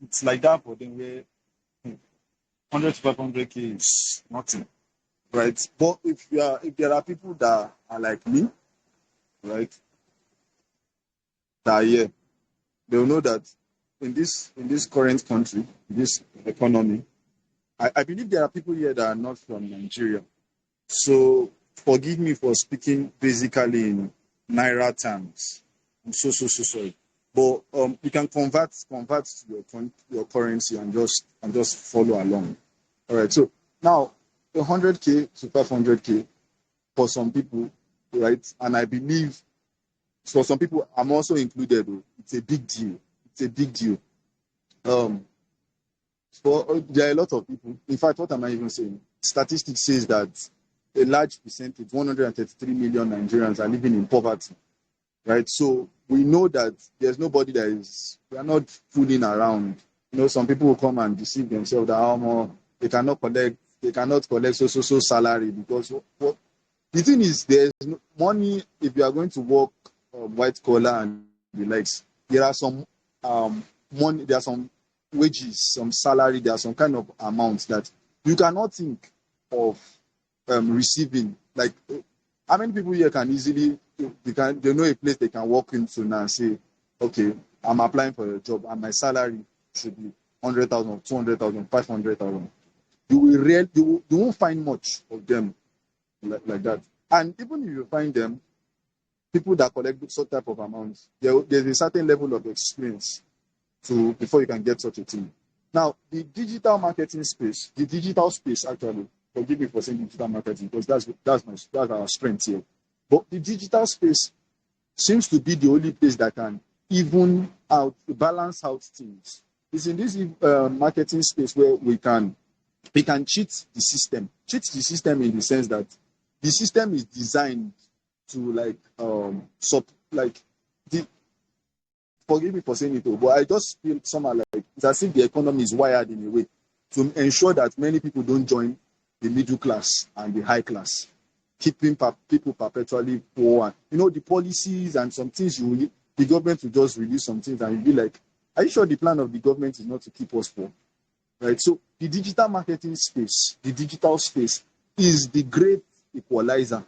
it's like that for them where 100 to 500k is nothing, right? But if there are people that are like me, right, that are here, they'll know that in this current country, this economy, I believe there are people here that are not from Nigeria. So forgive me for speaking basically in naira terms. I'm so sorry. But you can convert to your currency and just follow along. All right. So now 100k to 500k for some people, right? And I believe for some people, I'm also included. Oh, it's a big deal. It's a big deal. Um, there are a lot of people. In fact, what am I even saying? Statistics says that a large percentage, 133 million Nigerians are living in poverty, right? So we know that there's nobody that is, we are not fooling around. Some people will come and deceive themselves that they cannot collect so salary because the thing is, there's no money if you are going to work white collar and the likes. There are some money, there are some wages, some salary, there are some kind of amounts that you cannot think of receiving. Like, how many people here can easily they know a place they can walk into now and say, okay, I'm applying for a job and my salary should be 100,000, 200,000, 500,000. You won't find much of them like that. And even if you find them, people that collect such type of amounts, there's a certain level of experience to before you can get such a thing. Now, the digital marketing space, the digital space actually, forgive me for saying digital marketing because that's our strength here. But the digital space seems to be the only place that can even out balance out things. It's in this marketing space where we can cheat the system. Cheat the system in the sense that the system is designed to forgive me for saying it, but I just feel somehow like it's as if the economy is wired in a way to ensure that many people don't join the middle class and the high class, keeping people perpetually poor. The policies and some things the government will just release some things and you'll be like, are you sure the plan of the government is not to keep us poor? Right? So the digital marketing space, the digital space is the great equalizer.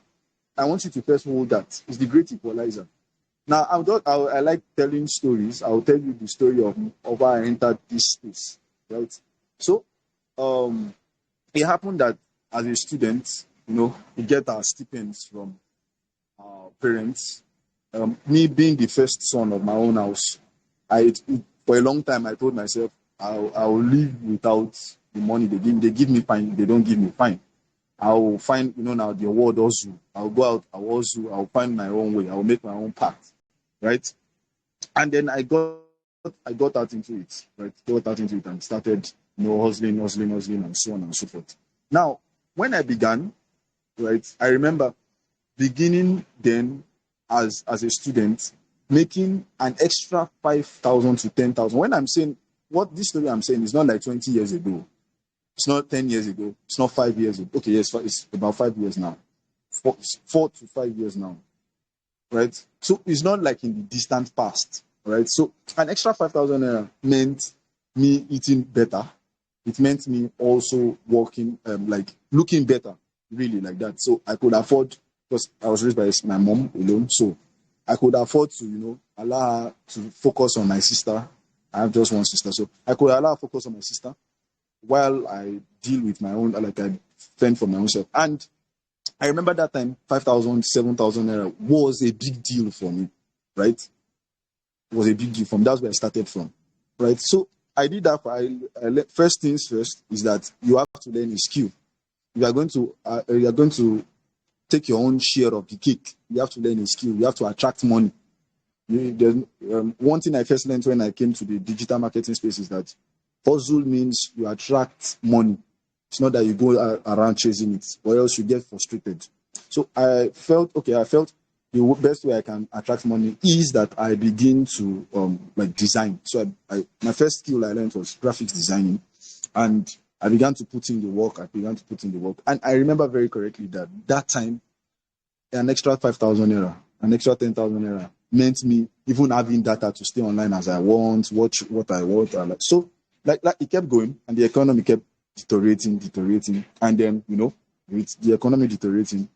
I want you to first hold that. It's the great equalizer. Now, I like telling stories. I'll tell you the story of how I entered this space, right? So, it happened that as a student, we get our stipends from our parents. Me being the first son of my own house, for a long time I told myself I'll live without the money they give me. They give me fine. They don't give me fine. I'll find, now the award hustle. I'll go out, I'll hustle, I'll find my own way, I'll make my own path, right? And then I got out into it, right? Got out into it and started, hustling, and so on and so forth. Now, when I began, right, I remember beginning then as a student, making an extra 5,000 to 10,000. When I'm saying what this story I'm saying is not like 20 years ago. It's not 10 years ago. It's not 5 years ago. Okay, yes, it's about 5 years now. 4 to 5 years now. Right? So it's not like in the distant past. Right? So an extra 5,000 meant me eating better. It meant me also working, looking better, really like that. So I could afford, because I was raised by my mom alone. So I could afford to, allow her to focus on my sister. I have just one sister. So I could allow her to focus on my sister while I deal with my own, I fend for my own self. And I remember that time, 5,000, 7,000 naira was a big deal for me, right? It was a big deal from, that's where I started from, right? So I did that. First things first is that you have to learn a skill. You are going to take your own share of the cake. You have to learn a skill. You have to attract money. One thing I first learned when I came to the digital marketing space is that hustle means you attract money. It's not that you go around chasing it, or else you get frustrated. So I felt the best way I can attract money is that I begin to design. So my first skill I learned was graphics designing, and I began to put in the work. And I remember very correctly that time, an extra 5,000 naira, an extra 10,000 naira meant me even having data to stay online as I want, watch what I want. So like it kept going, and the economy kept deteriorating, and then with the economy deteriorating,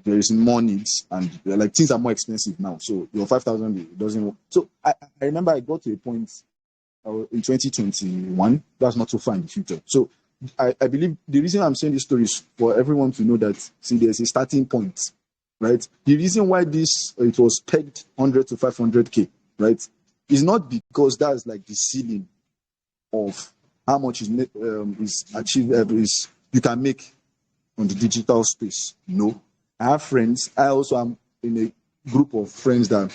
there is more needs, and like things are more expensive now. So your 5,000 doesn't work. So I remember I got to a point in 2021. That's not so far in the future. So I believe the reason I'm saying this story is for everyone to know that see there's a starting point, right? The reason why it was pegged 100 to 500k, right, is not because that's like the ceiling of how much is achieved is you can make on the digital space. No, I have friends. I also am in a group of friends that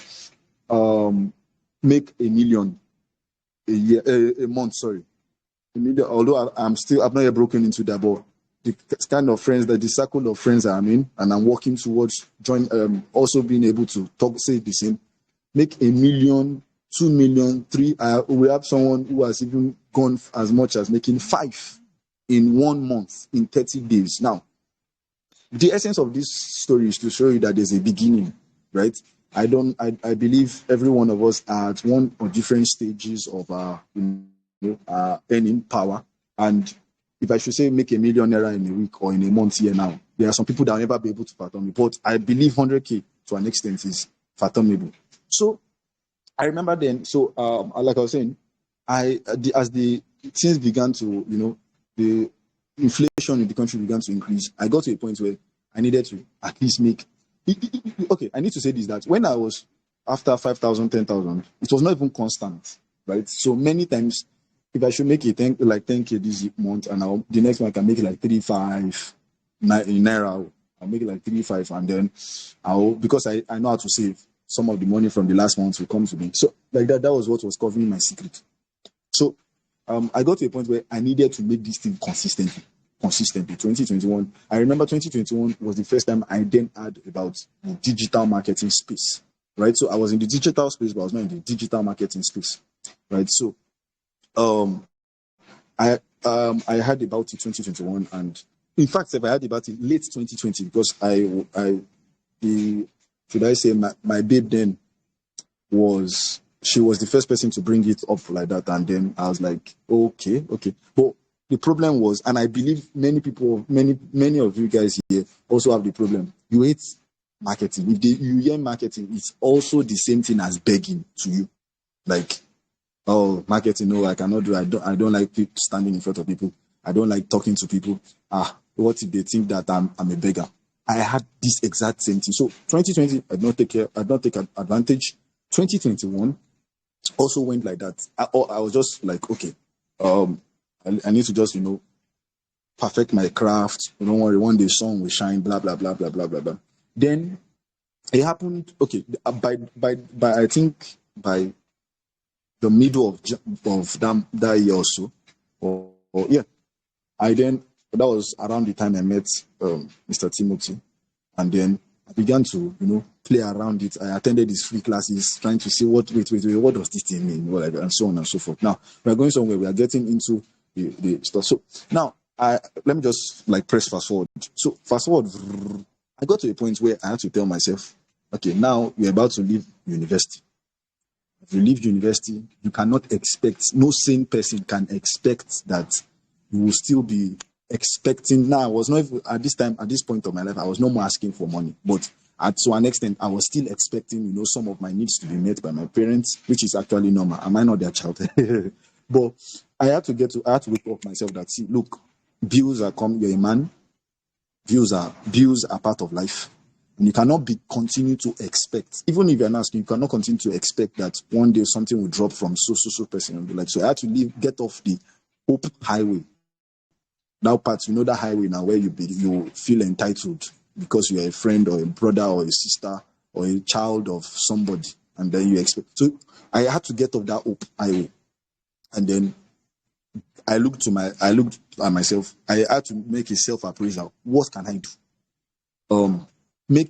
make $1 million a month. Sorry, $1 million. Although I've not yet broken into that, but the kind of friends the circle of friends that I'm in, and I'm working towards also being able to say the same, make $1 million, 2 million, 3. We have someone who has even gone as much as making 5 in 1 month in 30 days. Now, the essence of this story is to show you that there's a beginning, right? I believe every one of us are at one or different stages of our earning power. And if I should say make $1 million in a week or in a month here now, there are some people that will never be able to fathom it. But I believe 100k to an extent is fathomable. So I remember then. So like I was saying, as the things began to, the inflation in the country began to increase, I got to a point where I needed to at least make. Okay, I need to say this, that when I was after 5,000, 10,000, it was not even constant, right? So many times, if I should make it 10k this month, and the next month I can make it like 3.5 in naira, I'll make it like 3.5, and then because I know how to save, some of the money from the last month will come to me. So like that was what was covering my secret. So I got to a point where I needed to make this thing consistently. 2021. I remember 2021 was the first time I then heard about the digital marketing space, right? So I was in the digital space, but I was not in the digital marketing space, right? So I heard about it 2021, and in fact, if I heard about it late 2020, because should I say my babe then she was the first person to bring it up like that, and then I was like, okay. But the problem was, and I believe many of you guys here also have the problem. You hate marketing. If you hear marketing, it's also the same thing as begging to you. Like, oh, marketing, no, I cannot do. I don't like people standing in front of people. I don't like talking to people. What if they think that I'm a beggar? I had this exact same thing. So 2020, I did not take advantage. 2021 also went like that. I was just like, okay, I need to just, perfect my craft. Don't worry, one day sun will shine, blah, blah, blah, blah, blah, blah, blah. Then it happened, okay, by I think by the middle of that year or so, that was around the time I met Mr. Timothy, and then I began to, play around it. I attended his free classes, trying to see what does this thing mean, and so on and so forth. Now we are going somewhere. We are getting into the stuff. So now let me just press fast forward. So fast forward, I got to a point where I had to tell myself, okay, now you're about to leave university. If you leave university, you cannot expect, no sane person can expect that you will still be expecting. Now, I was not at this point of my life, I was no more asking for money, but to an extent, I was still expecting, some of my needs to be met by my parents, which is actually normal. Am I not their child? But I had to wake up myself that, see, look, bills are coming. You're a man. Bills are part of life. And you cannot continue to expect, even if you're not asking, you cannot continue to expect that one day something will drop from so person and be like, so I had to get off the hope highway. That part, that highway now where you feel entitled because you're a friend or a brother or a sister or a child of somebody, and then you expect. So I had to get off that hope highway, and then I looked at myself. I had to make a self-appraisal. What can I do?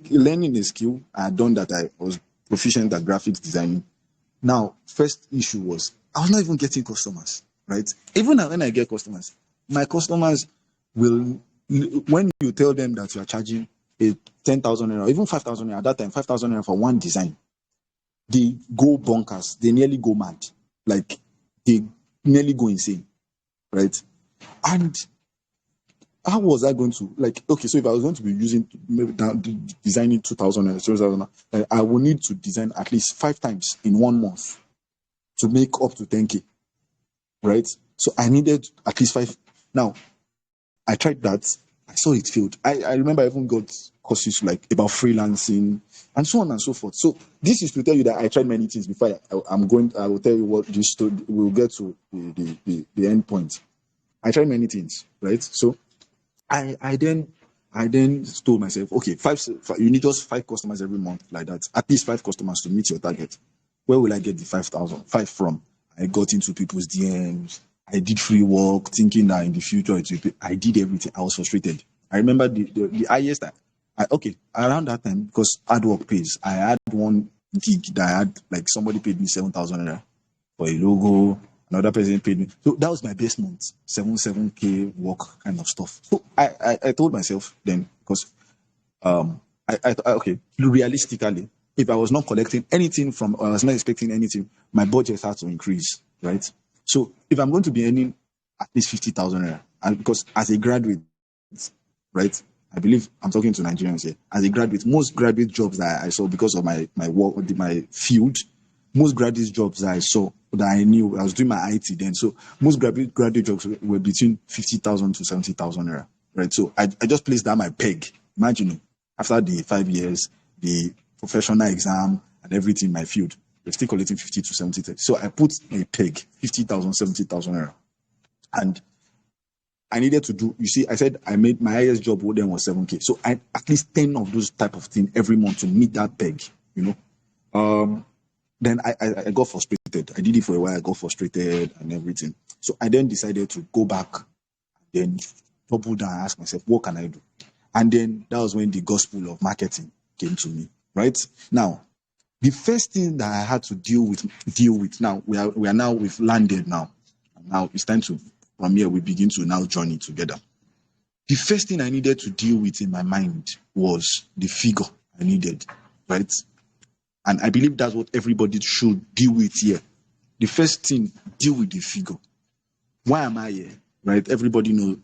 Learning a skill. I had done that. I was proficient at graphics designing. Now, first issue was I was not even getting customers, right? Even when I get customers, my customers will, when you tell them that you are charging a 10,000 naira, even 5,000 naira, at that time, 5,000 naira for one design, they go bonkers. They nearly go mad. They nearly go insane. right? And how was I going to, like, okay, so if I was going to be using, maybe designing 2,000 and 3,000, I will need to design at least 5 times in 1 month to make up to 10K, right? So I needed at least 5. Now, I tried that. I saw it failed. I remember I even got courses like about freelancing and so on and so forth. So this is to tell you that I tried many things before I will tell you what this story, we'll get to the end point. I tried many things, right? So I then told myself, okay, five, you need just 5 customers every month, like that. At least 5 customers to meet your target. Where will I get the 5 from? I got into people's DMs. I did free work, thinking that in the future it will be. I did everything. I was frustrated. I remember the highest that around that time, because hard work pays. I had one gig that I had, like, somebody paid me 7,000 for a logo. Another person paid me. So that was my best month, 7K work kind of stuff. So I told myself then, because okay, realistically, if I was not collecting anything from, or I was not expecting anything, my budget had to increase, right? So if I'm going to be earning at least 50,000, and because as a graduate, right, I believe I'm talking to Nigerians here. As a graduate, most graduate jobs that I saw, because of my work, my field, most graduate jobs that I saw, that I knew, I was doing my IT then. So most graduate jobs were between 50,000 to 70,000, right? So I just placed that my peg. Imagine, after the 5 years, the professional exam and everything in my field, we're still collecting 50 to 70,000. So I put a peg, 50,000, 70,000. And I needed to do, you see, I said I made my highest job then was 7K. So I at least 10 of those type of things every month to meet that peg, Then I got frustrated. I did it for a while. I got frustrated and everything. So I then decided to go back, then double down and ask myself, what can I do? And then that was when the gospel of marketing came to me, right? Now, the first thing that I had to deal with now, we are now, we've landed now. Now it's time to, from here, we begin to now journey together. The first thing I needed to deal with in my mind was the figure I needed, right? And I believe that's what everybody should deal with here. The first thing, deal with the figure. Why am I here? Right? Everybody knows,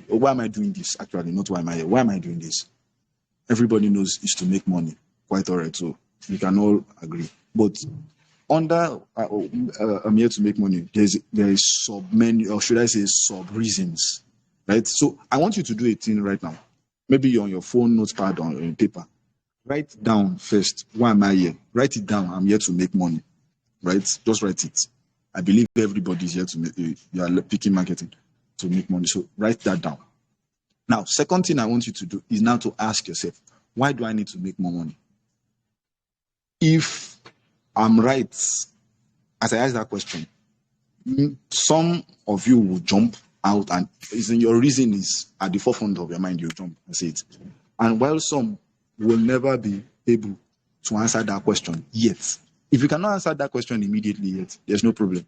why am I doing this? Actually, not why am I here. Why am I doing this? Everybody knows it's to make money. Quite all right. So we can all agree. But under I'm here to make money, there is sub-menu, or should I say sub-reasons. Right? So I want you to do a thing right now. Maybe you're on your phone, notepad, or on paper. Write down first, why am I here? Write it down. I'm here to make money. Right? Just write it. I believe everybody's here to make, you are picking marketing to make money. So write that down. Now, second thing I want you to do is now to ask yourself, why do I need to make more money? If I'm right, as I ask that question, some of you will jump out, and your reason is at the forefront of your mind, you jump and say it. And while some will never be able to answer that question yet. If you cannot answer that question immediately yet, there's no problem.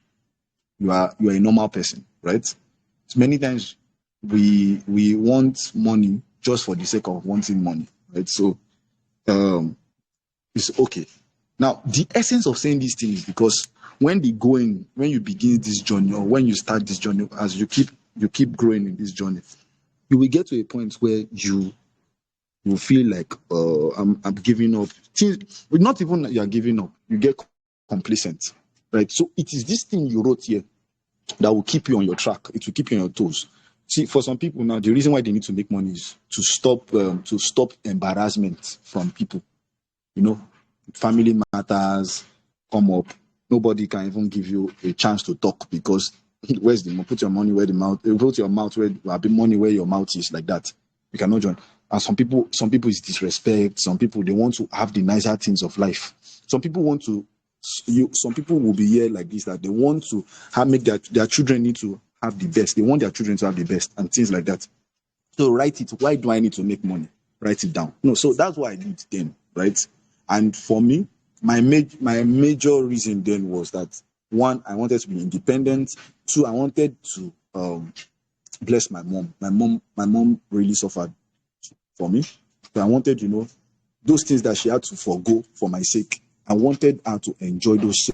You are a normal person, right? So many times we want money just for the sake of wanting money, right? So it's okay. Now, the essence of saying this thing is because when you begin this journey, or when you start this journey, as you keep growing in this journey, you will get to a point where you feel like I'm giving up. Not even that you are giving up, you get complacent, right? So it is this thing you wrote here that will keep you on your track. It will keep you on your toes. See, for some people now, the reason why they need to make money is to stop embarrassment from people. Family matters come up. Nobody can even give you a chance to talk because where's the money? Put your money where the mouth. Put your mouth where the money where your mouth is, like that. You cannot join. And some people is disrespect. Some people, they want to have the nicer things of life. Some people will be here like this, that they want to make their children need to have the best. They want their children to have the best and things like that. So write it. Why do I need to make money? Write it down. No, so that's what I did then, right? And for me, my major reason then was that, one, I wanted to be independent. Two, I wanted to bless my mom. My mom really suffered for me. So I wanted, those things that she had to forgo for my sake. I wanted her to enjoy those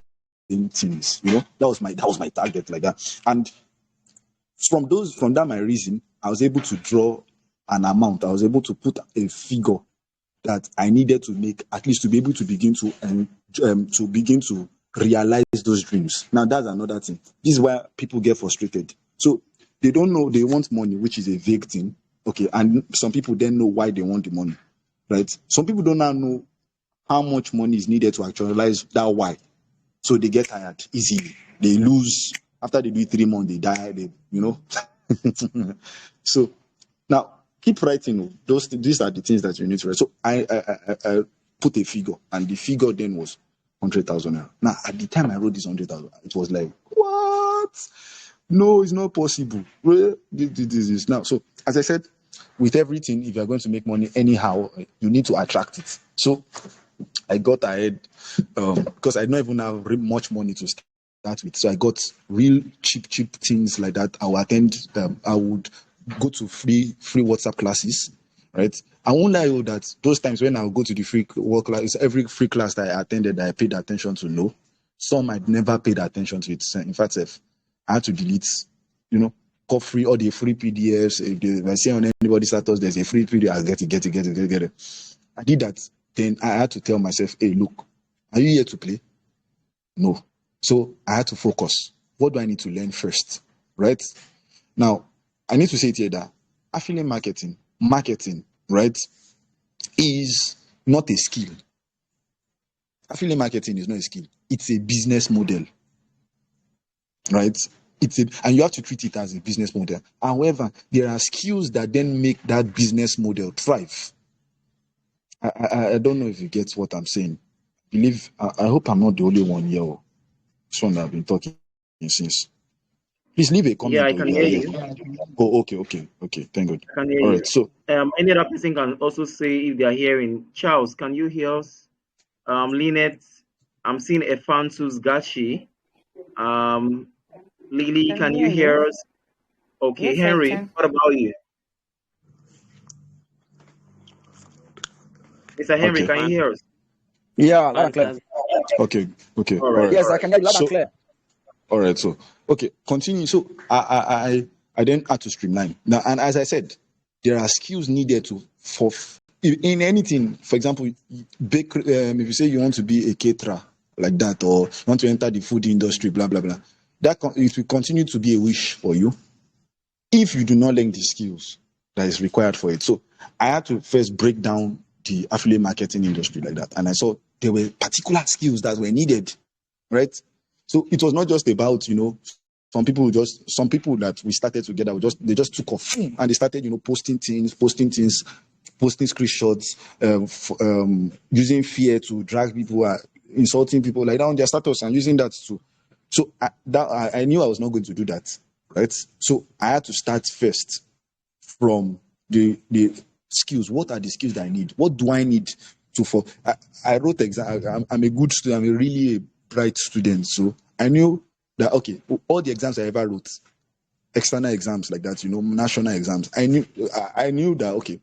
same things. That was my target, like that. And From that my reason, I was able to draw an amount. I was able to put a figure that I needed to make, at least to be able to begin to realize those dreams. Now that's another thing. This is why people get frustrated. So they don't know, they want money, which is a vague thing. Okay, and some people then know why they want the money, right? Some people don't now know how much money is needed to actualize that why. So they get tired easily. They lose after they do it 3 months, they die. So now keep writing. These are the things that you need to write. So I put a figure, and the figure then was 100,000 naira. Now at the time I wrote this 100,000, it was like, what? No, it's not possible. This now. So as I said, with everything, if you're going to make money anyhow, you need to attract it. So I got ahead because I don't even have much money to start with. So I got real cheap things like that. I would attend. I would go to free WhatsApp classes, right? I won't lie you that those times when I would go to the free work class, every free class that I attended, that I paid attention to. No, some I'd never paid attention to it. In fact, I had to delete. Got free all the free PDFs. If I see on anybody's status, there's a free PDF. I'll get it. I did that. Then I had to tell myself, hey, look, are you here to play? No. So I had to focus. What do I need to learn first? Right? Now, I need to say it here that affiliate marketing, right, is not a skill. Affiliate marketing is not a skill. It's a business model. Right? And you have to treat it as a business model. However, there are skills that then make that business model thrive. I don't know if you get what I'm saying. I hope I'm not the only one here. This one that I've been talking since. Please leave a comment. Yeah, I can hear you. Oh, okay. Thank God. I can hear All you. right. So any other person can also say if they are hearing. Charles, can you hear us? Lynette, I'm seeing Efantus Gachi. Lily, can you hear us? Okay, yes, Henry, what about you? Mr. Henry, can you hear us? Yeah, loud and clear. Okay. All right. Yes, I can hear you loud and clear. All right. So okay, continue. So I then had to streamline now, and as I said, there are skills needed in anything. For example, if you say you want to be a caterer like that, or you want to enter the food industry, blah blah blah, it will continue to be a wish for you if you do not learn the skills that is required for it. So I had to first break down the affiliate marketing industry like that, and I saw there were particular skills that were needed, right? So it was not just about some people that we started together, they just took off and they started posting screenshots, using fear to drag people, insulting people like that on their status and using that to. So I knew I was not going to do that, right? So I had to start first from the skills. What are the skills that I need? What do I need to I wrote exam. I'm a good student. I'm a really bright student. So I knew that, okay, all the exams I ever wrote, external exams like that, national exams, I knew that, okay,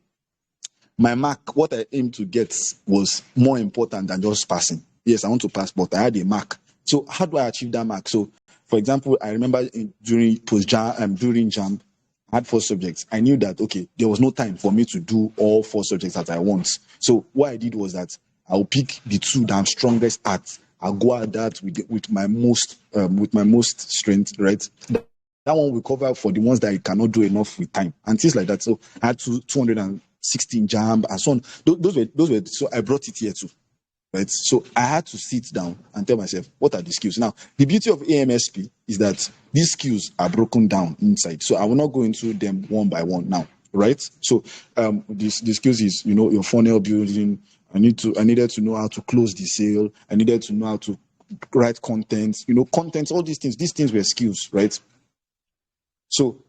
my mark, what I aimed to get was more important than just passing. Yes, I want to pass, but I had a mark. So how do I achieve that mark? So, for example, I remember during JAMB, I had 4 subjects. I knew that, okay, there was no time for me to do all 4 subjects that I want. So what I did was that I'll pick the 2 that I'm strongest at. I'll go at that with my most strength, right? That one will cover for the ones that I cannot do enough with time and things like that. So I had 216 JAMB and so on. Those were so I brought it here too. Right? So I had to sit down and tell myself, what are the skills? Now, the beauty of AMSP is that these skills are broken down inside. So I will not go into them one by one now, right? So the skills is, your funnel building. I needed to know how to close the sale. I needed to know how to write content, content, all these things. These things were skills, right? So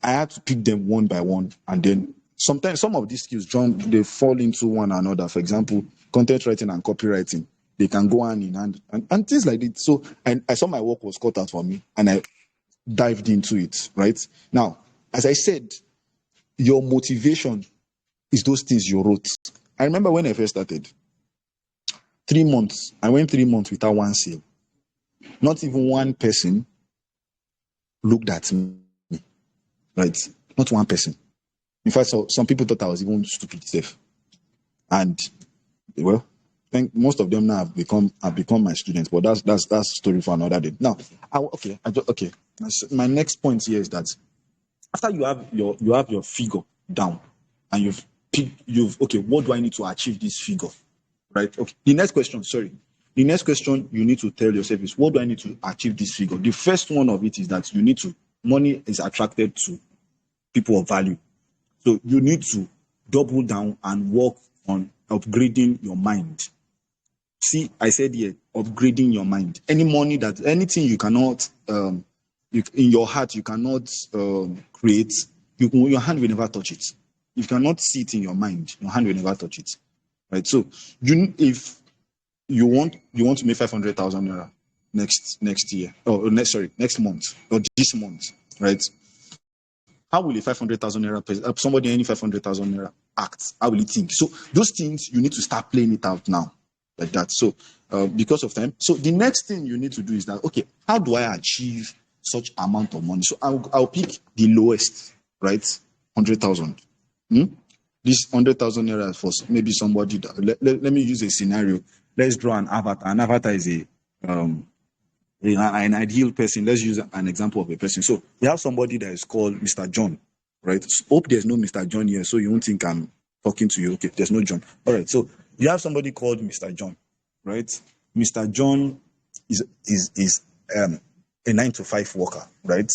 I had to pick them one by one, and then sometimes some of these skills, they fall into one another. For example, content writing and copywriting, they can go hand in hand and things like that. So I saw my work was cut out for me, and I dived into it, right? Now, as I said, your motivation is those things you wrote. I remember when I first started, 3 months, I went 3 months without one sale. Not even one person looked at me. right? Not one person. In fact, so some people thought I was even stupid safe. And well, I think most of them now have become my students, but that's story for another day. Now, my next point here is that after you have your figure down and what do I need to achieve this figure? Right? Okay. The next question you need to tell yourself is, what do I need to achieve this figure? The first one of it is that money is attracted to people of value. So you need to double down and work on upgrading your mind. See, I said here, upgrading your mind. Anything you cannot, in your heart, you cannot create, your hand will never touch it. If you cannot see it in your mind, your hand will never touch it. Right? So, if you want to make 500,000 naira next year, next month, or this month, right? How will a 500,000 naira somebody any 500,000 naira act? How will he think? So those things you need to start playing it out now, like that. So because of time, so the next thing you need to do is that, okay, how do I achieve such amount of money? So I'll pick the lowest, right? 100,000. This 100,000 naira for maybe somebody. Let me use a scenario. Let's draw an avatar. An avatar is an ideal person. Let's use an example of a person. So we have somebody that is called Mr. John, right? Hope there's no Mr. John here, so you won't think I'm talking to you. Okay, there's no John. All right, so you have somebody called Mr. John, right? Mr. John is a 9-to-5 worker, right?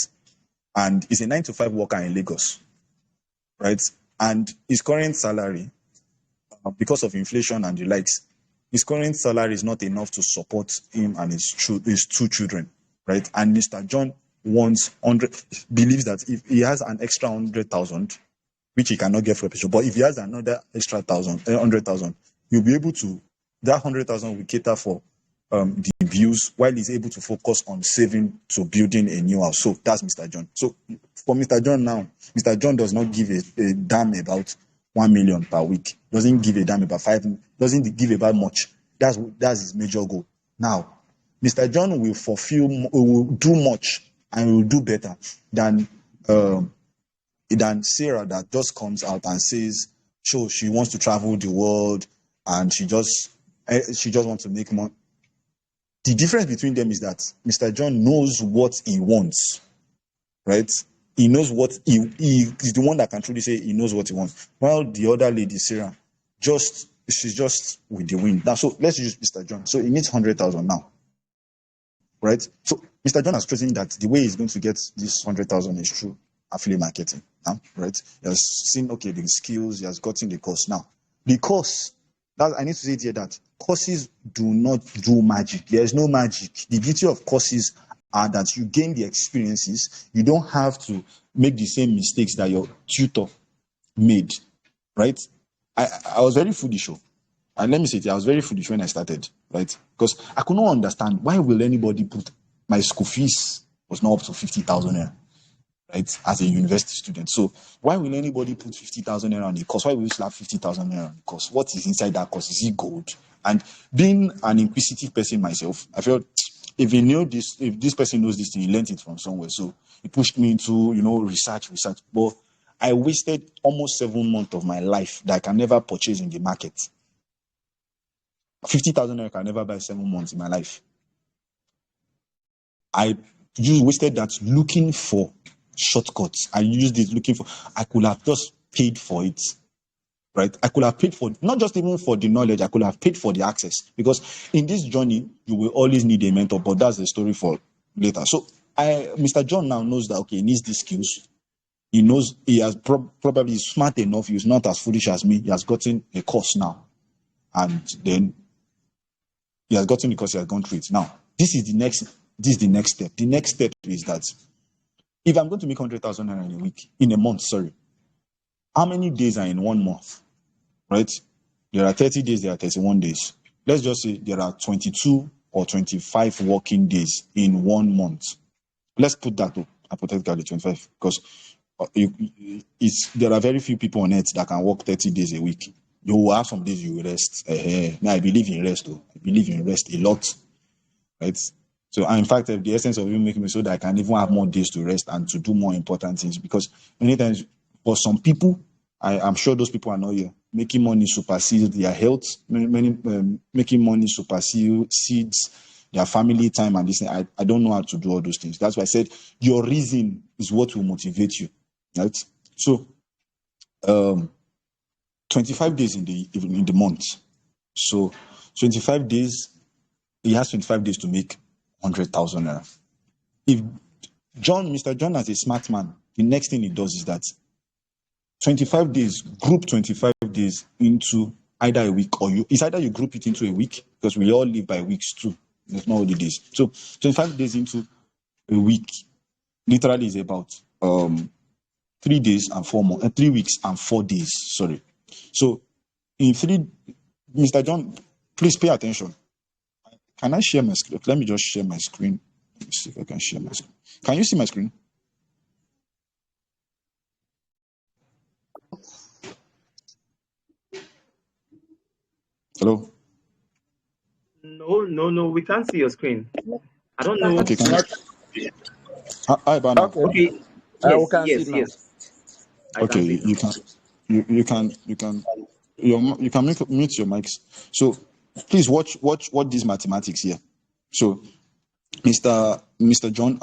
And is a 9-to-5 worker in Lagos, right? And his current salary, because of inflation and the likes, his current salary is not enough to support him and his 2 children, right? And Mr. John believes that if he has an extra 100,000, which he cannot get for a patient, but if he has another extra 100,000, he'll be able to, that 100,000 will cater for the bills while he's able to focus on saving to building a new house. So that's Mr. John. So for Mr. John now, Mr. John does not give a damn about 1 million per week. Doesn't give a damn about 5. Doesn't give about much. That's his major goal. Now, Mr. John will do much and will do better than Sarah that just comes out and says, she wants to travel the world and she just wants to make money. The difference between them is that Mr. John knows what he wants, right? He knows what he is the one that can truly say he knows what he wants. While the other lady, Sarah, she's just with the wind. Now, so let's use Mr. John. So he needs 100,000 now, right? So Mr. John has chosen that the way he's going to get this 100,000 is through affiliate marketing, now, right? He has seen, the skills, he has gotten the course. Now, the course, I need to say it here that courses do not do magic. There is no magic. The beauty of courses are that you gain the experiences. You don't have to make the same mistakes that your tutor made, right? I was very foolish, and let me say it, I was very foolish when I started, right? Because I could not understand why will anybody put my school fees was not up to 50,000 naira, right? As a university student, so why will anybody put 50,000 naira on the course? Why will you slap 50,000 naira on the course? What is inside that course? Is it gold? And being an inquisitive person myself, I felt if this person knows this thing, he learned it from somewhere. So he pushed me into, research. But I wasted almost 7 months of my life that I can never purchase in the market. 50,000 I can never buy 7 months in my life. I wasted that looking for shortcuts. I could have just paid for it. Right? I could have paid for, not just even for the knowledge, I could have paid for the access. Because in this journey, you will always need a mentor, but that's the story for later. So Mr. John now knows that, he needs these skills. He knows he has probably smart enough. He's not as foolish as me. He has gotten a course now. And then he has gotten the course, he has gone through it. Now, this is the next step. The next step is that if I'm going to make 100,000 in a month, how many days are in 1 month? Right? There are 30 days, there are 31 days. Let's just say there are 22 or 25 working days in 1 month. Let's put that to hypothetically 25, because there are very few people on earth that can work 30 days a week. You will have some days you will rest. Now, I believe in rest, though. I believe in rest a lot. Right? So, and in fact, the essence of even making me so that I can even have more days to rest and to do more important things. Because many times, for some people, I'm sure those people are not here. Making money supersedes their health. Making money supersedes their family time and this. I don't know how to do all those things. That's why I said your reason is what will motivate you, right? So, 25 days in the month. So, 25 days. He has 25 days to make 100,000 naira. If Mr. John, as a smart man, the next thing he does is that 25 days, group 25 days into either a week or it's either you group it into a week, because we all live by weeks too. There's no holidays. So 25 days into a week literally is about 3 days and 4 more, 3 weeks and 4 days. Sorry. So in Mr. John, please pay attention. Can I share my screen? Let me just share my screen. Let me see if I can share my screen. Can you see my screen? Hello? No. We can't see your screen. I don't know. Okay, can you? Hi, Bana. Okay. Yes. Okay, you can mute your mics. So please watch these mathematics here. So Mr. John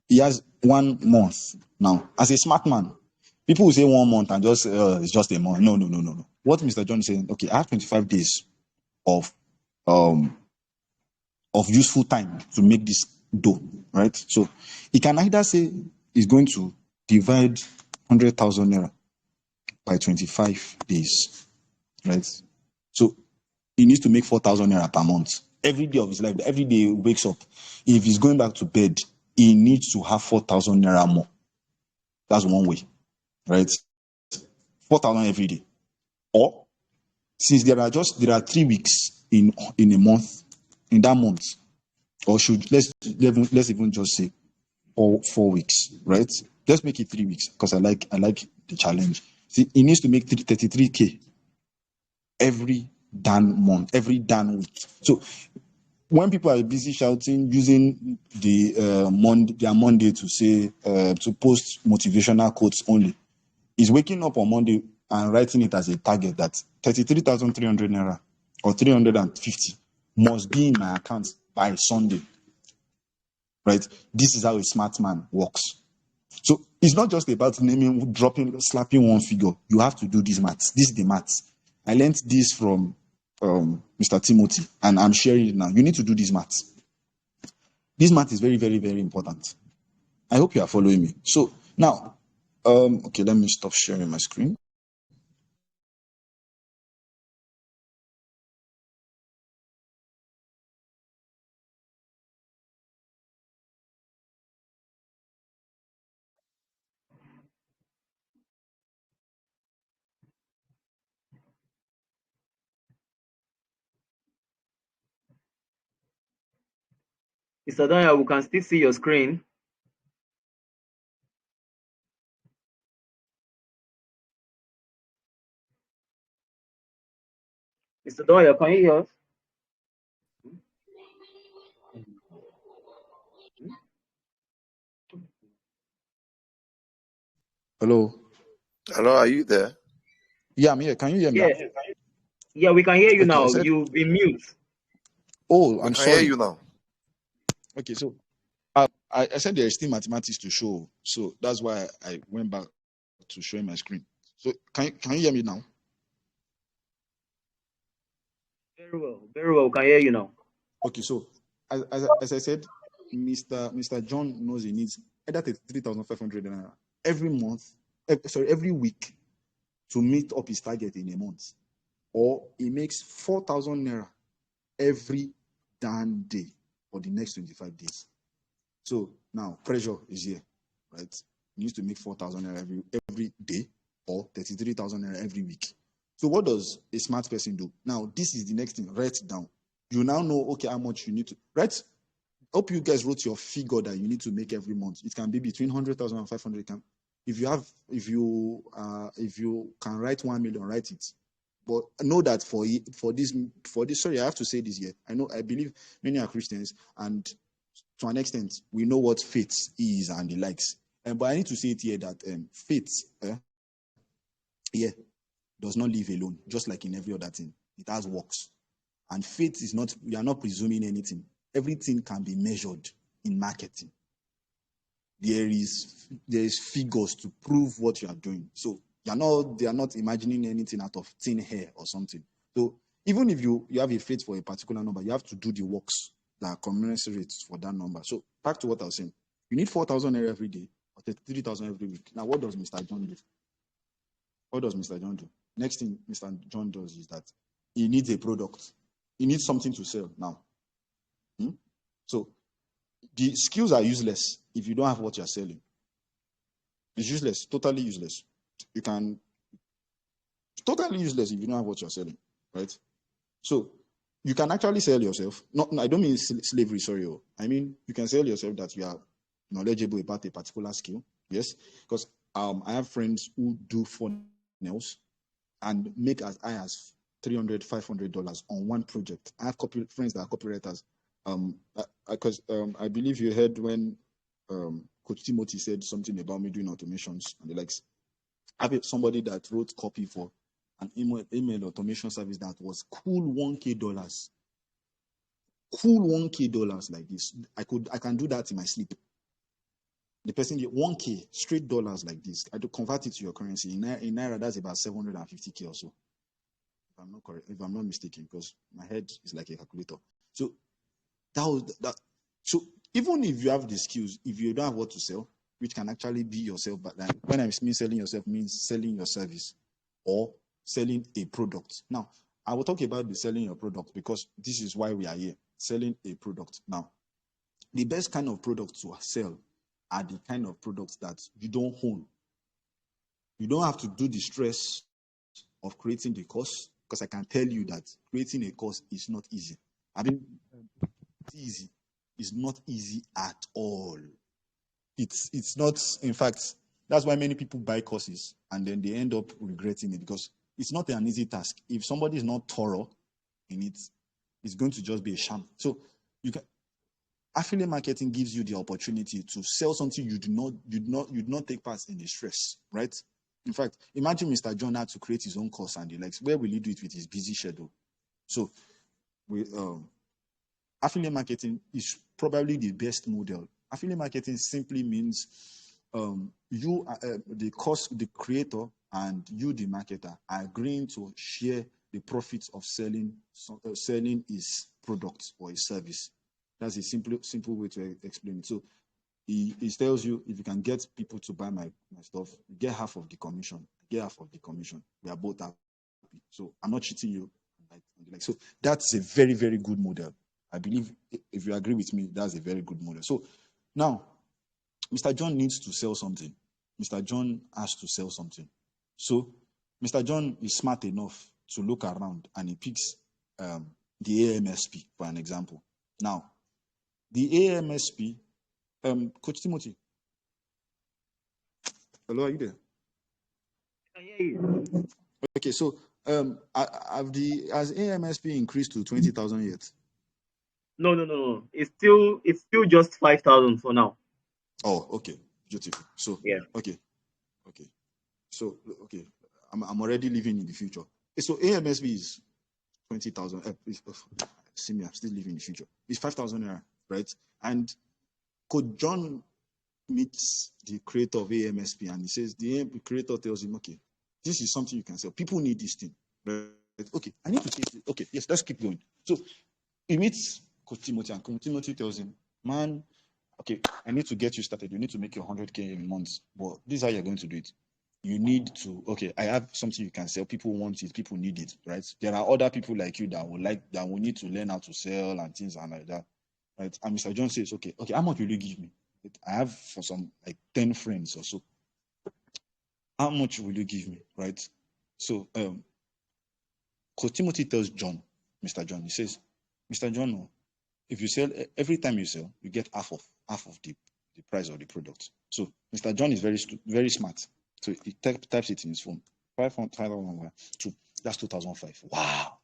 he has 1 month now. As a smart man, people will say 1 month and just it's just a month. No. What Mr. John is saying, okay, I have 25 days of useful time to make this dough, right? So he can either say he's going to divide 100,000 naira by 25 days, right? So he needs to make 4,000 naira per month. Every day of his life, every day he wakes up, if he's going back to bed, he needs to have 4,000 naira more. That's one way, right? 4,000 every day. Or since there are 3 weeks in a month, in that month, or let's even just say 4 weeks, right? Let's make it 3 weeks because I like the challenge. See, he needs to make 33K every damn month, every damn week. So when people are busy shouting, using their Monday to say to post motivational quotes only, he's waking up on Monday and writing it as a target that 33,300 naira or 350 must be in my account by Sunday. Right? This is how a smart man works. So it's not just about naming, dropping, slapping one figure. You have to do these maths. This is the maths. I learned this from Mr. Timothy, and I'm sharing it now. You need to do these maths. This math is very, very, very important. I hope you are following me. So now, okay, let me stop sharing my screen. Mr. Danya, we can still see your screen. Mr. Danya, can you hear us? Hello. Hello, are you there? Yeah, I'm here. Can you hear me? Yeah, we can hear you now. You've been mute. Oh, I'm sorry. I hear you now. Okay, so I said there is still mathematics to show, so that's why I went back to showing my screen. So can you hear me now? Very well. Can hear you now. Okay, so as I said, Mr. John knows he needs either 3,500 naira every month, every week to meet up his target in a month, or he makes 4,000 naira every damn day for the next 25 days. So now pressure is here, right? He needs to make 4,000 naira every day or 33,000 naira every week. So what does a smart person do? Now, this is the next thing. Write it down. You now know, okay, how much you need to write. Hope you guys wrote your figure that you need to make every month. It can be between 100,000 and 500. If you can write 1 million, write it. But know that for this, sorry, I have to say this here. I believe many are Christians, and to an extent, we know what faith is and the likes. But I need to say it here that faith, does not live alone, just like in every other thing. It has works. And faith is not, you are not presuming anything. Everything can be measured in marketing. There is figures to prove what you are doing. So they are not imagining anything out of thin hair or something. So even if you have a faith for a particular number, you have to do the works that are commensurate for that number. So back to what I was saying. You need 4,000 every day or 33,000 every week. Now, what does Mr. John do? What does Mr. John do? Next thing Mr. John does is that he needs a product. He needs something to sell now. So the skills are useless if you don't have what you're selling. It's useless, totally useless. You can totally useless if you don't have what you're selling, right? So you can actually sell yourself. No, I don't mean slavery, sorry. I mean you can sell yourself that you are knowledgeable about a particular skill. Yes, because I have friends who do nails and make as high as $300, $500 on one project. I have friends that are copywriters. Because I believe you heard when Coach Timothy said something about me doing automations and the likes. I have somebody that wrote copy for an email automation service that was cool $1,000. Cool $1,000 like this. I can do that in my sleep. The person get $1,000 straight dollars like this. I do convert it to your currency. In Naira, that's about 750K or so. If I'm not correct, if I'm not mistaken, because my head is like a calculator. So that. So even if you have the skills, if you don't have what to sell, which can actually be yourself, but like when I mean selling yourself, means selling your service or selling a product. Now, I will talk about the selling your product because this is why we are here, selling a product. Now, the best kind of products to sell are the kind of products that you don't own. You don't have to do the stress of creating the course, because I can tell you that creating a course is not easy. I mean, it's easy. It's not easy at all. It's not, in fact, that's why many people buy courses and then they end up regretting it, because it's not an easy task. If somebody is not thorough in it, it's going to just be a sham. So affiliate marketing gives you the opportunity to sell something you do not take part in the stress, right? In fact, imagine Mr. John had to create his own course and the likes. Where will he do it with his busy schedule? So, affiliate marketing is probably the best model. Affiliate marketing simply means you, the creator, and you, the marketer, are agreeing to share the profits of selling his product or his service. That's a simple way to explain it. So he tells you, if you can get people to buy my stuff, you get half of the commission. I get half of the commission. We are both happy. So I'm not cheating you. So that's a very, very good model. I believe, if you agree with me, that's a very good model. So now, Mr. John needs to sell something. Mr. John has to sell something. So Mr. John is smart enough to look around and he picks the AMSP, for an example. Now, the AMSP, Coach Timothy. Hello, are you there? I hear you. Okay, so has AMSP increased to 20,000 yet? No. It's still just 5,000 for now. Oh, okay, beautiful. So yeah, okay. So okay, I'm already living in the future. So AMSP is 20,000. See me, I'm still living in the future. It's 5,000 naira, right? And Coach John meets the creator of AMSP and he says, the creator tells him, okay, this is something you can sell. People need this thing. Right? Okay, I need to say it. Okay, yes, let's keep going. So he meets Coach Timothy and Coach Timothy tells him, man, okay, I need to get you started. You need to make your 100K a month. But this is how you're going to do it. You need to, okay, I have something you can sell. People want it. People need it, right? There are other people like you that will need to learn how to sell and things and like that, right? And Mr. John says, okay, how much will you give me? I have for some like 10 friends or so. How much will you give me, right? So, Coach Timothy tells John, Mr. John, he says, Mr. John, if you sell, every time you sell, you get half of the price of the product. So Mr. John is very smart. So he types it in his phone. 5,000, that's 2,005. Wow,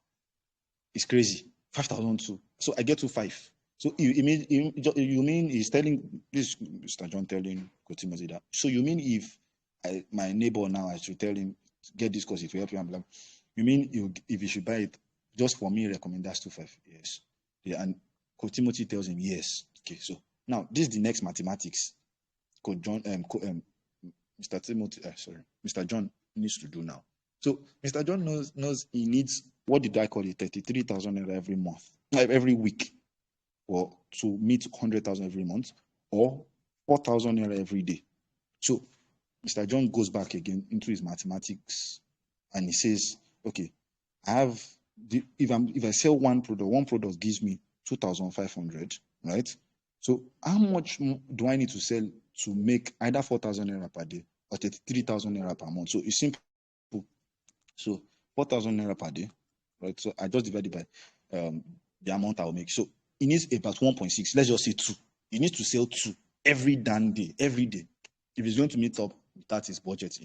it's crazy. 5,002. So I get to 5. So you mean he's telling this Mr. John telling Kotimosi that? So you mean if my neighbor now I should tell him get this course, it will help you and blah. You mean if you should buy it just for me recommend that's 2.5? Yes. Yeah, and Timothy tells him yes. Okay, so now this is the next mathematics. Mr. Timothy, Mr. John needs to do now. So Mr. John knows he needs, what did I call it, 33,000 every month, every week, or to meet 100,000 every month, or 4,000 every day. So Mr. John goes back again into his mathematics, and he says, okay, I have if I sell one product gives me 2,500, right? So how much do I need to sell to make either 4,000 naira per day or 33,000 naira per month? So it's simple. So 4,000 naira per day, right? So I just divided by the amount I'll make. So it needs about 1.6. Let's just say 2. He needs to sell 2 every damn day, every day. If he's going to meet up, that's his budget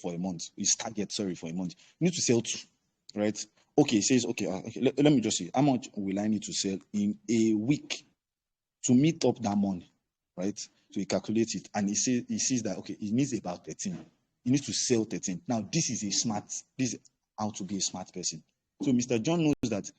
for a month. His target, for a month. You need to sell 2, right? Okay, he says, okay, let me just say, how much will I need to sell in a week to meet up that money, right? So he calculates it, and he sees that, okay, he needs about 13. He needs to sell 13. Now, this is how to be a smart person. So Mr. John knows that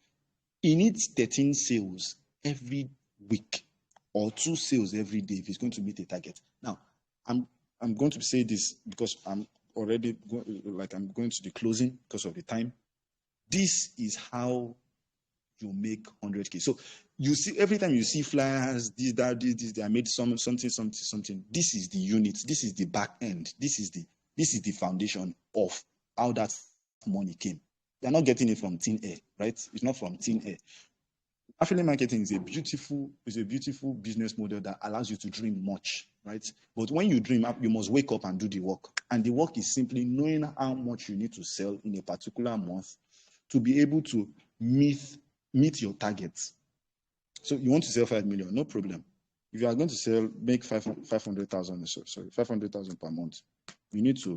he needs 13 sales every week or 2 sales every day if he's going to meet a target. Now, I'm going to say this because I'm already I'm going to the closing because of the time. This is how you make 100K. So you see, every time you see flyers, this, I made something. This is the unit. This is the back end. This is the foundation of how that money came. You're not getting it from thin air, right? It's not from thin air. Affiliate marketing is a beautiful business model that allows you to dream much, right? But when you dream up, you must wake up and do the work. And the work is simply knowing how much you need to sell in a particular month to be able to meet your targets. So you want to sell 5 million, no problem. If you are going to make 500,000, 500,000 per month, you need to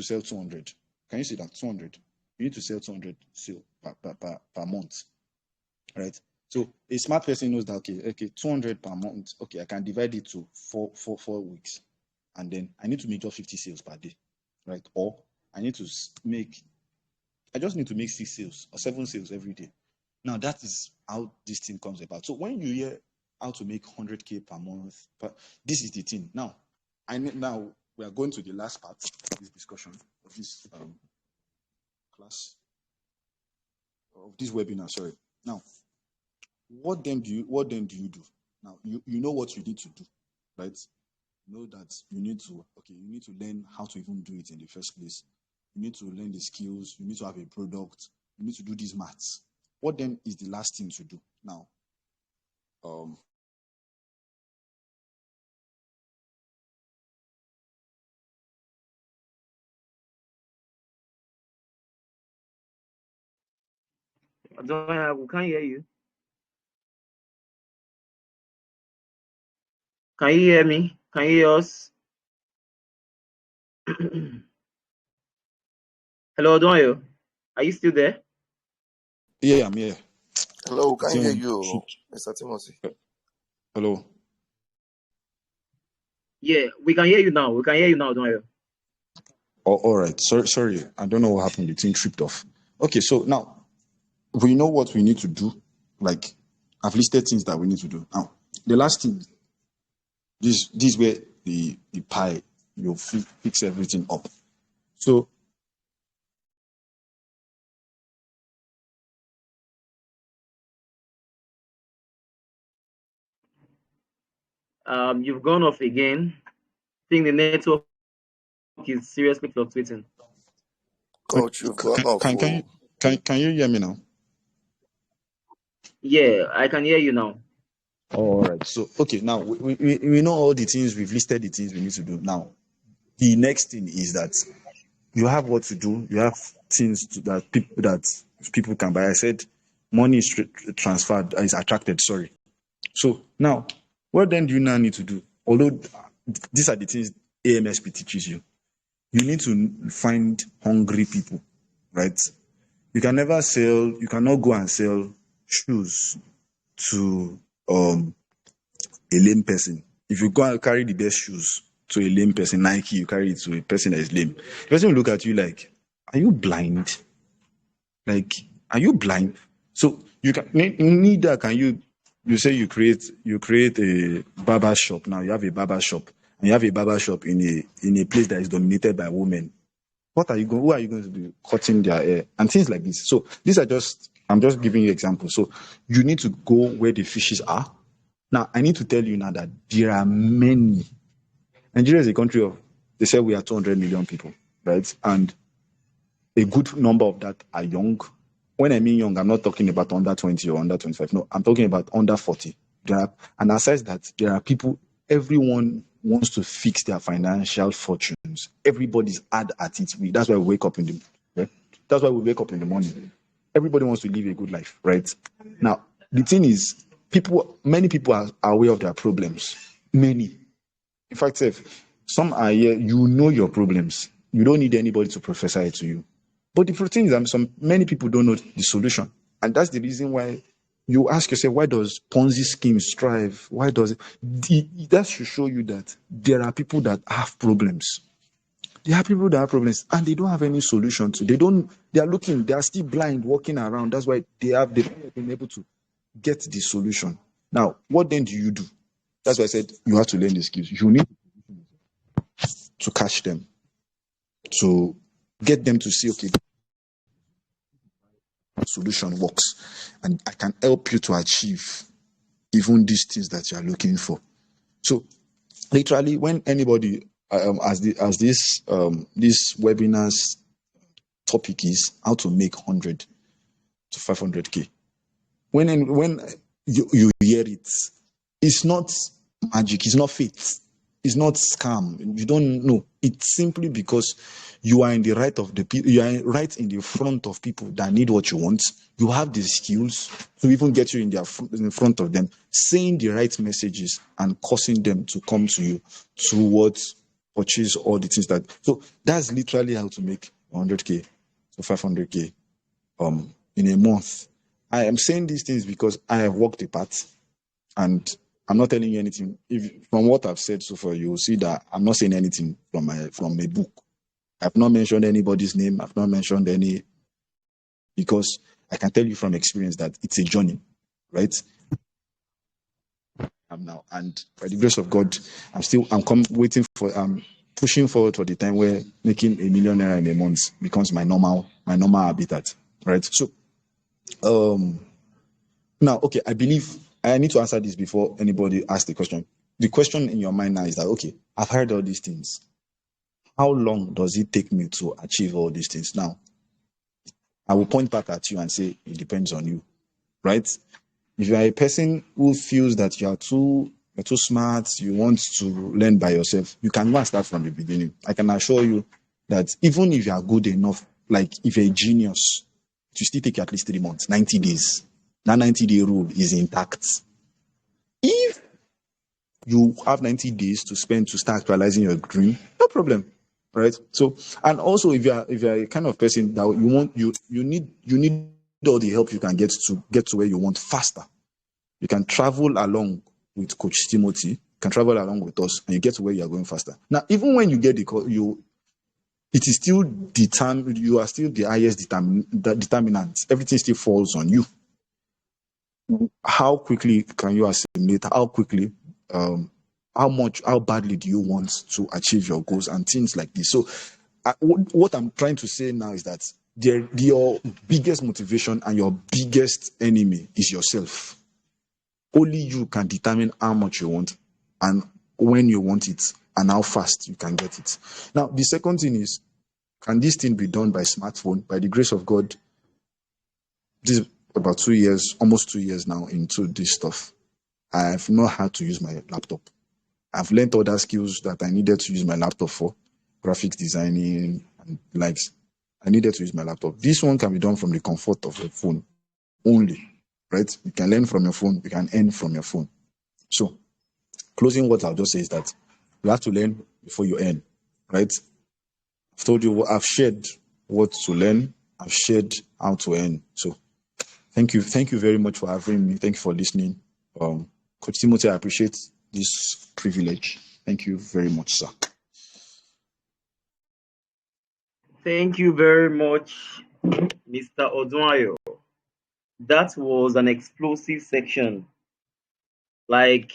sell 200. Can you see that? 200. You need to sell 200 per month, right? So a smart person knows that, okay, 200 per month. Okay, I can divide it to four weeks, and then I need to make just 50 sales per day, right? Or I just need to make 6 sales or 7 sales every day. Now that is how this thing comes about. So when you hear how to make 100K per month, this is the thing. Now we are going to the last part of this discussion of this class of this webinar. Sorry. Now, what then do you do? Now you know what you need to do, right? You know that you need to learn how to even do it in the first place. You need to learn the skills. You need to have a product. You need to do these maths. What then is the last thing to do now? We can't hear you. Can you hear me? Can you hear us? Hello, Odoyo. Are you still there? Yeah, I'm here. Hello, can you hear you, Mr. Timothy? Hello. Yeah, we can hear you now. We can hear you now, Odoyo. Oh, all right. Sorry. I don't know what happened. The thing tripped off. Okay, so now we know what we need to do. Like, I've listed things that we need to do. Now, the last thing, this where the pie, you'll fix everything up. So, you've gone off again. I think the network is seriously fluctuating. Coach, you've gone off. Can you hear me now? Yeah, I can hear you now. All right. So, okay, now we know all the things, we've listed the things we need to do. Now, the next thing is that you have what to do. You have things that people can buy. I said money is transferred, is attracted, sorry. So now, what then do you now need to do? Although these are the things AMSP teaches you. You need to find hungry people, right? You cannot go and sell shoes to a lame person. If you go and carry the best shoes to a lame person, Nike, you carry it to a person that is lame. The person will look at you like, are you blind? Like, are you blind? So you can neither can you say you create a barber shop. Now you have a barber shop and you have a barber shop in a place that is dominated by women. Who are you going to be cutting their hair and things like this? So I'm just giving you examples. So you need to go where the fishes are. Now I need to tell you now that there are many. Nigeria is a country of, they say we are 200 million people, right? And a good number of that are young. When I mean young, I'm not talking about under 20 or under 25. No, I'm talking about under 40. And aside that, there are people, everyone wants to fix their financial fortunes. Everybody's hard at it. That's why we wake up in the morning. Everybody wants to live a good life, right? Now, the thing is, many people are aware of their problems. Many. In fact, if some are here, you know your problems. You don't need anybody to prophesy it to you. But the thing is, many people don't know the solution. And that's the reason why you ask yourself, why does Ponzi schemes thrive? Why does it? That should show you that there are people that have problems. There are people that have problems and they don't have any solution to. They are still blind, walking around. That's why they haven't been able to get the solution. Now, what then do you do? That's why I said you have to learn the skills. You need to catch them, to get them to see, okay, the solution works, and I can help you to achieve even these things that you are looking for. So, literally, when anybody, as this webinar's topic is how to make 100 to 500K, when you hear it, it's not magic, it's not fate, it's not scam. You don't know. It's simply because you are in the right of the people. You are right in the front of people that need what you want. You have the skills to even get you in front of them, saying the right messages and causing them to come to you towards purchase all the things that. So that's literally how to make 100K to 500K in a month. I am saying these things because I have walked a path, and I'm not telling you anything. From what I've said so far, you will see that I'm not saying anything from a book. I've not mentioned anybody's name. I've not mentioned any, because I can tell you from experience that it's a journey, right? Now, and by the grace of God, I'm pushing forward for the time where making $1 million in a month becomes my normal habitat, right? So, now, okay, I believe I need to answer this before anybody asks the question. The question in your mind now is that, okay, I've heard all these things. How long does it take me to achieve all these things? Now, I will point back at you and say, it depends on you, right? If you are a person who feels that you're too smart, you want to learn by yourself, you can go and start from the beginning. I can assure you that even if you are good enough, like if you're a genius, it will still take you at least 3 months, 90 days. That 90-day rule is intact. If you have 90 days to spend to start actualizing your dream, no problem, right? So, and also if you are a kind of person that you need all the help you can get to where you want faster, you can travel along with Coach Timothy, you can travel along with us, and you get to where you are going faster. Now, even when you get it is still determined. You are still the highest determinant. Everything still falls on you. How quickly can you assimilate? How quickly, how badly do you want to achieve your goals and things like this? So, what I'm trying to say now is that your biggest motivation and your biggest enemy is yourself. Only you can determine how much you want and when you want it and how fast you can get it. Now, the second thing is, can this thing be done by smartphone? By the grace of God, this is about 2 years, almost 2 years now into this stuff. I have not had to use my laptop. I've learned other skills that I needed to use my laptop for, graphics designing and likes. I needed to use my laptop. This one can be done from the comfort of your phone only, right? You can learn from your phone, you can earn from your phone. So, closing what I'll just say is that you have to learn before you earn, right? I've told you, I've shared what to learn, I've shared how to earn. So, thank you very much for having me. Thank you for listening. Coach Timothy, I appreciate this privilege. Thank you very much, sir. Thank you very much, Mr. Odunayo. That was an explosive section. Like,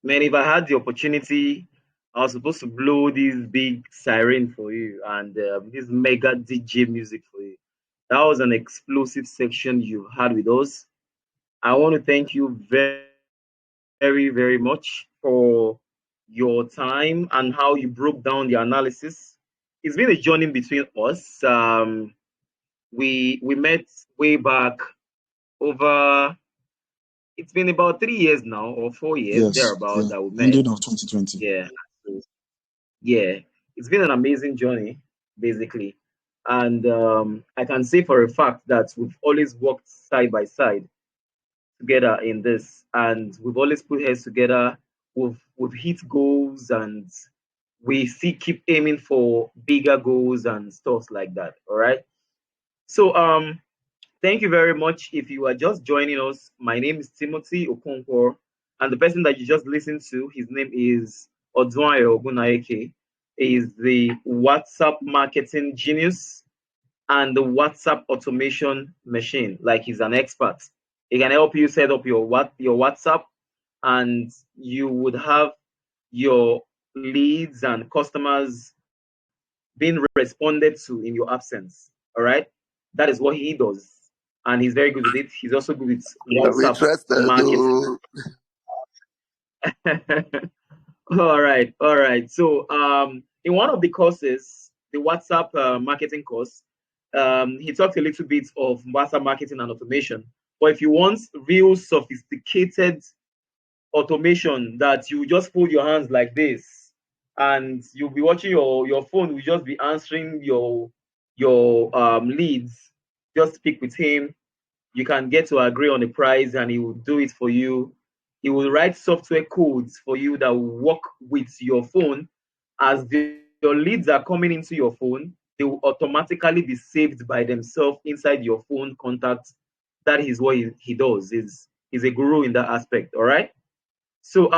man, if I had the opportunity, I was supposed to blow this big siren for you and this mega DJ music for you. That was an explosive section you had with us. I want to thank you very, very, very much for your time and how you broke down the analysis. It's been a journey between us. We met way back over. It's been about 3 years now, or 4 years thereabout that we met. Ending of 2020. Yeah, yeah. It's been an amazing journey, basically, and I can say for a fact that we've always worked side by side together in this, and we've always put heads together. We've hit goals, and we still keep aiming for bigger goals and stuff like that. All right. So thank you very much. If you are just joining us, my name is Timothy Okonkwo, and the person that you just listened to, his name is Odunayo Ogunaike. He is the WhatsApp marketing genius and the WhatsApp automation machine. Like, he's an expert. He can help you set up your WhatsApp, and you would have your leads and customers being responded to in your absence. All right, that is what he does, and he's very good with it. He's also good with WhatsApp marketing. All right. So in one of the courses, the WhatsApp marketing course, he talked a little bit of WhatsApp marketing and automation. But if you want real sophisticated automation that you just fold your hands like this, and you'll be watching your phone will just be answering your leads, just speak with him. You can get to agree on the price, and he will do it for you. He will write software codes for you that will work with your phone. As your leads are coming into your phone, they will automatically be saved by themselves inside your phone contacts. That is what he does. He's a guru in that aspect. All right. So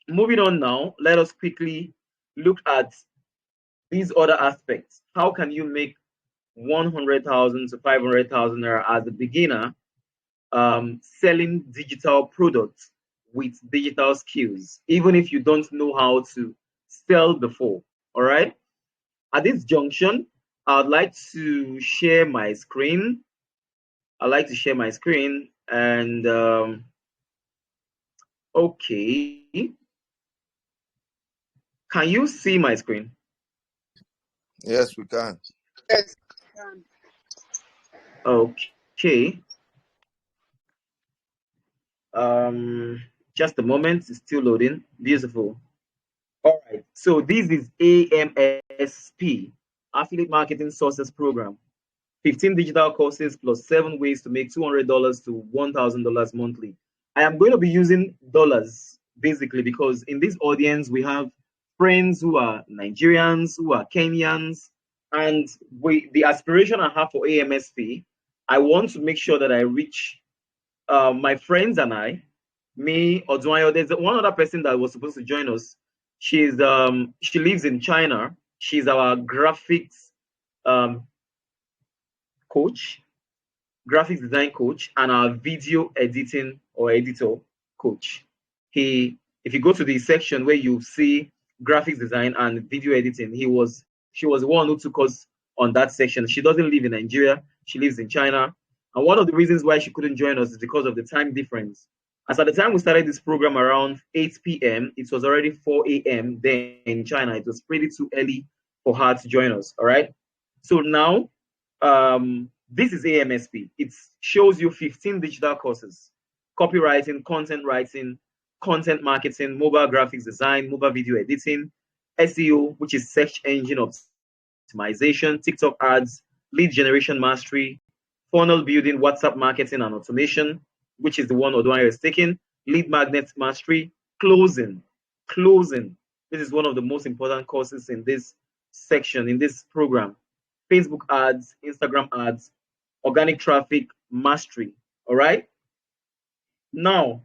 moving on now, let us quickly look at these other aspects. How can you make 100,000 to 500,000 naira as a beginner selling digital products with digital skills, even if you don't know how to sell before? All right. At this junction, I'd like to share my screen. And okay. Can you see my screen? Yes, we can. Yes. Okay. Just a moment, it's still loading. Beautiful. All right. So this is AMSP, Affiliate Marketing Sources Program. 15 digital courses plus 7 ways to make $200 to $1,000 monthly. I am going to be using dollars basically because in this audience we have friends who are Nigerians, who are Kenyans, and the aspiration I have for AMSP, I want to make sure that I reach my friends and I, me, Odunayo. There's one other person that was supposed to join us. She lives in China. She's our graphics coach, graphics design coach, and our video editing or editor coach. If you go to the section where you see graphics design and video editing, she was the one who took us on that section. She doesn't live in Nigeria, she lives in China. And one of the reasons why she couldn't join us is because of the time difference. As at the time we started this program around 8 p.m., it was already 4 a.m. then in China. It was pretty too early for her to join us. All right. So now, this is AMSP. It shows you 15 digital courses: copywriting, content writing, content marketing, mobile graphics design, mobile video editing, SEO, which is search engine optimization, TikTok ads, lead generation mastery, funnel building, WhatsApp marketing and automation, which is the one Odunayo is taking, lead magnet mastery, closing. This is one of the most important courses in this section, in this program. Facebook ads, Instagram ads, organic traffic mastery. All right. Now,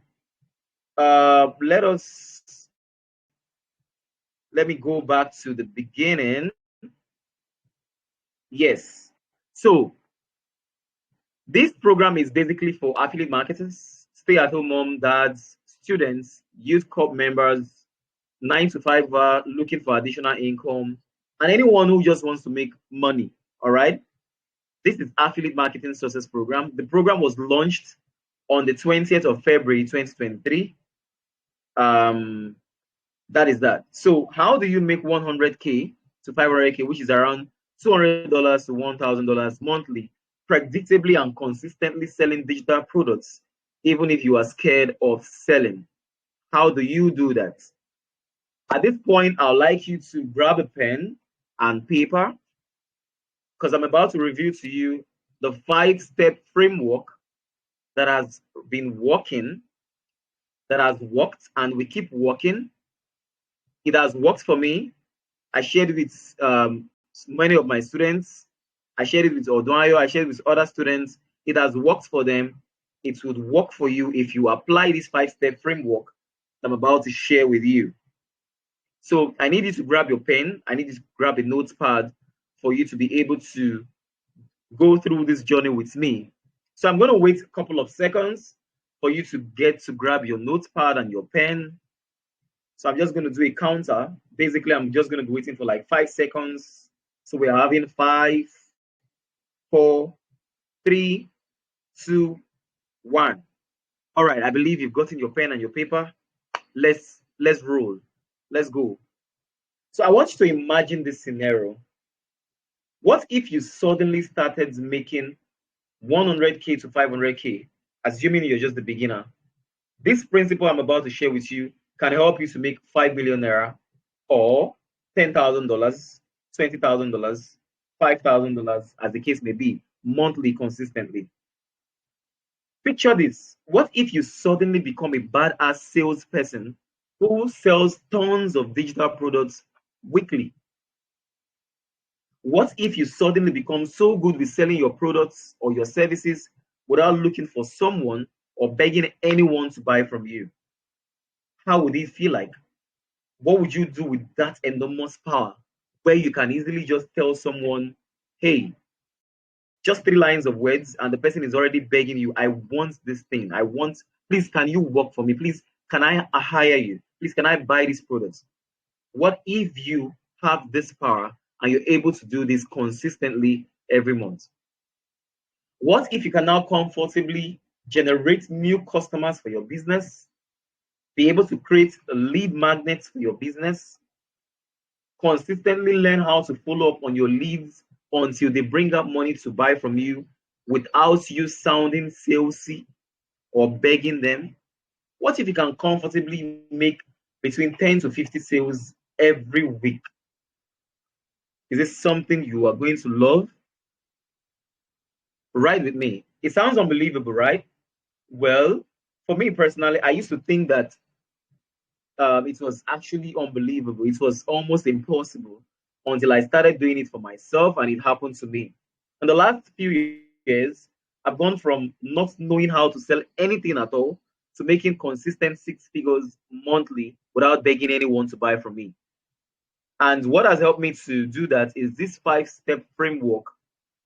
Let me go back to the beginning. Yes. So this program is basically for affiliate marketers, stay-at-home mom, dads, students, youth corp members, 9 to 5 looking for additional income, and anyone who just wants to make money. All right. This is Affiliate Marketing Success Program. The program was launched on the 20th of February 2023. That is that. So how do you make 100K to 500K, which is around $200 to $1,000 monthly, predictably and consistently selling digital products, even if you are scared of selling? How do you do that? At this point, I'd like you to grab a pen and paper, because I'm about to review to you the 5-step framework that has been working, that has worked, and we keep working. It has worked for me. I shared it with many of my students. I shared it with Odunayo. I shared it with other students. It has worked for them. It would work for you if you apply this 5-step framework I'm about to share with you. So I need you to grab your pen. I need you to grab a notepad for you to be able to go through this journey with me. So I'm going to wait a couple of seconds for you to get to grab your notepad and your pen. So I'm just going to do a counter. Basically, I'm just going to be waiting for like 5 seconds. So we are having 5, 4, 3, 2, 1. All right, I believe you've gotten your pen and your paper. Let's roll. Let's go. So I want you to imagine this scenario. What if you suddenly started making 100K to 500K, assuming you're just the beginner? This principle I'm about to share with you can help you to make 5 million naira, or $10,000, $20,000, $5,000, as the case may be, monthly, consistently. Picture this. What if you suddenly become a badass salesperson who sells tons of digital products weekly? What if you suddenly become so good with selling your products or your services without looking for someone or begging anyone to buy from you? How would it feel like? What would you do with that enormous power, where you can easily just tell someone, hey, just 3 lines of words, and the person is already begging you, I want this thing. I want, please, can you work for me? Please, can I hire you? Please, can I buy these products? What if you have this power and you're able to do this consistently every month? What if you can now comfortably generate new customers for your business, be able to create a lead magnet for your business, consistently learn how to follow up on your leads until they bring up money to buy from you without you sounding salesy or begging them? What if you can comfortably make between 10 to 50 sales every week? Is this something you are going to love? Ride with me. It sounds unbelievable, right? Well, for me personally, I used to think that it was actually unbelievable. It was almost impossible until I started doing it for myself, and it happened to me. In the last few years, I've gone from not knowing how to sell anything at all to making consistent 6 figures monthly without begging anyone to buy from me. And what has helped me to do that is this 5-step framework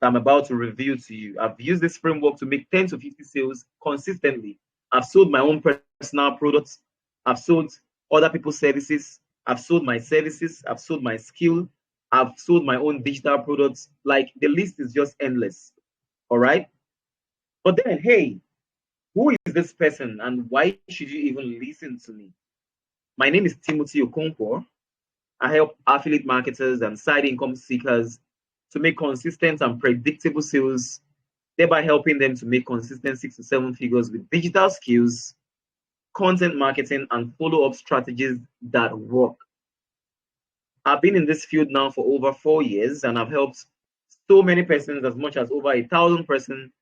that I'm about to review to you. I've used this framework to make 10 to 50 sales consistently. I've sold my own personal products. I've sold other people's services. I've sold my services. I've sold my skill. I've sold my own digital products. Like, the list is just endless. All right. But then, hey, who is this person and why should you even listen to me? My name is Timothy Okonkwo. I help affiliate marketers and side income seekers to make consistent and predictable sales, thereby helping them to make consistent 6 to 7 figures with digital skills, content marketing, and follow-up strategies that work. I've been in this field now for over 4 years, and I've helped so many persons, as much as over 1,000 persons,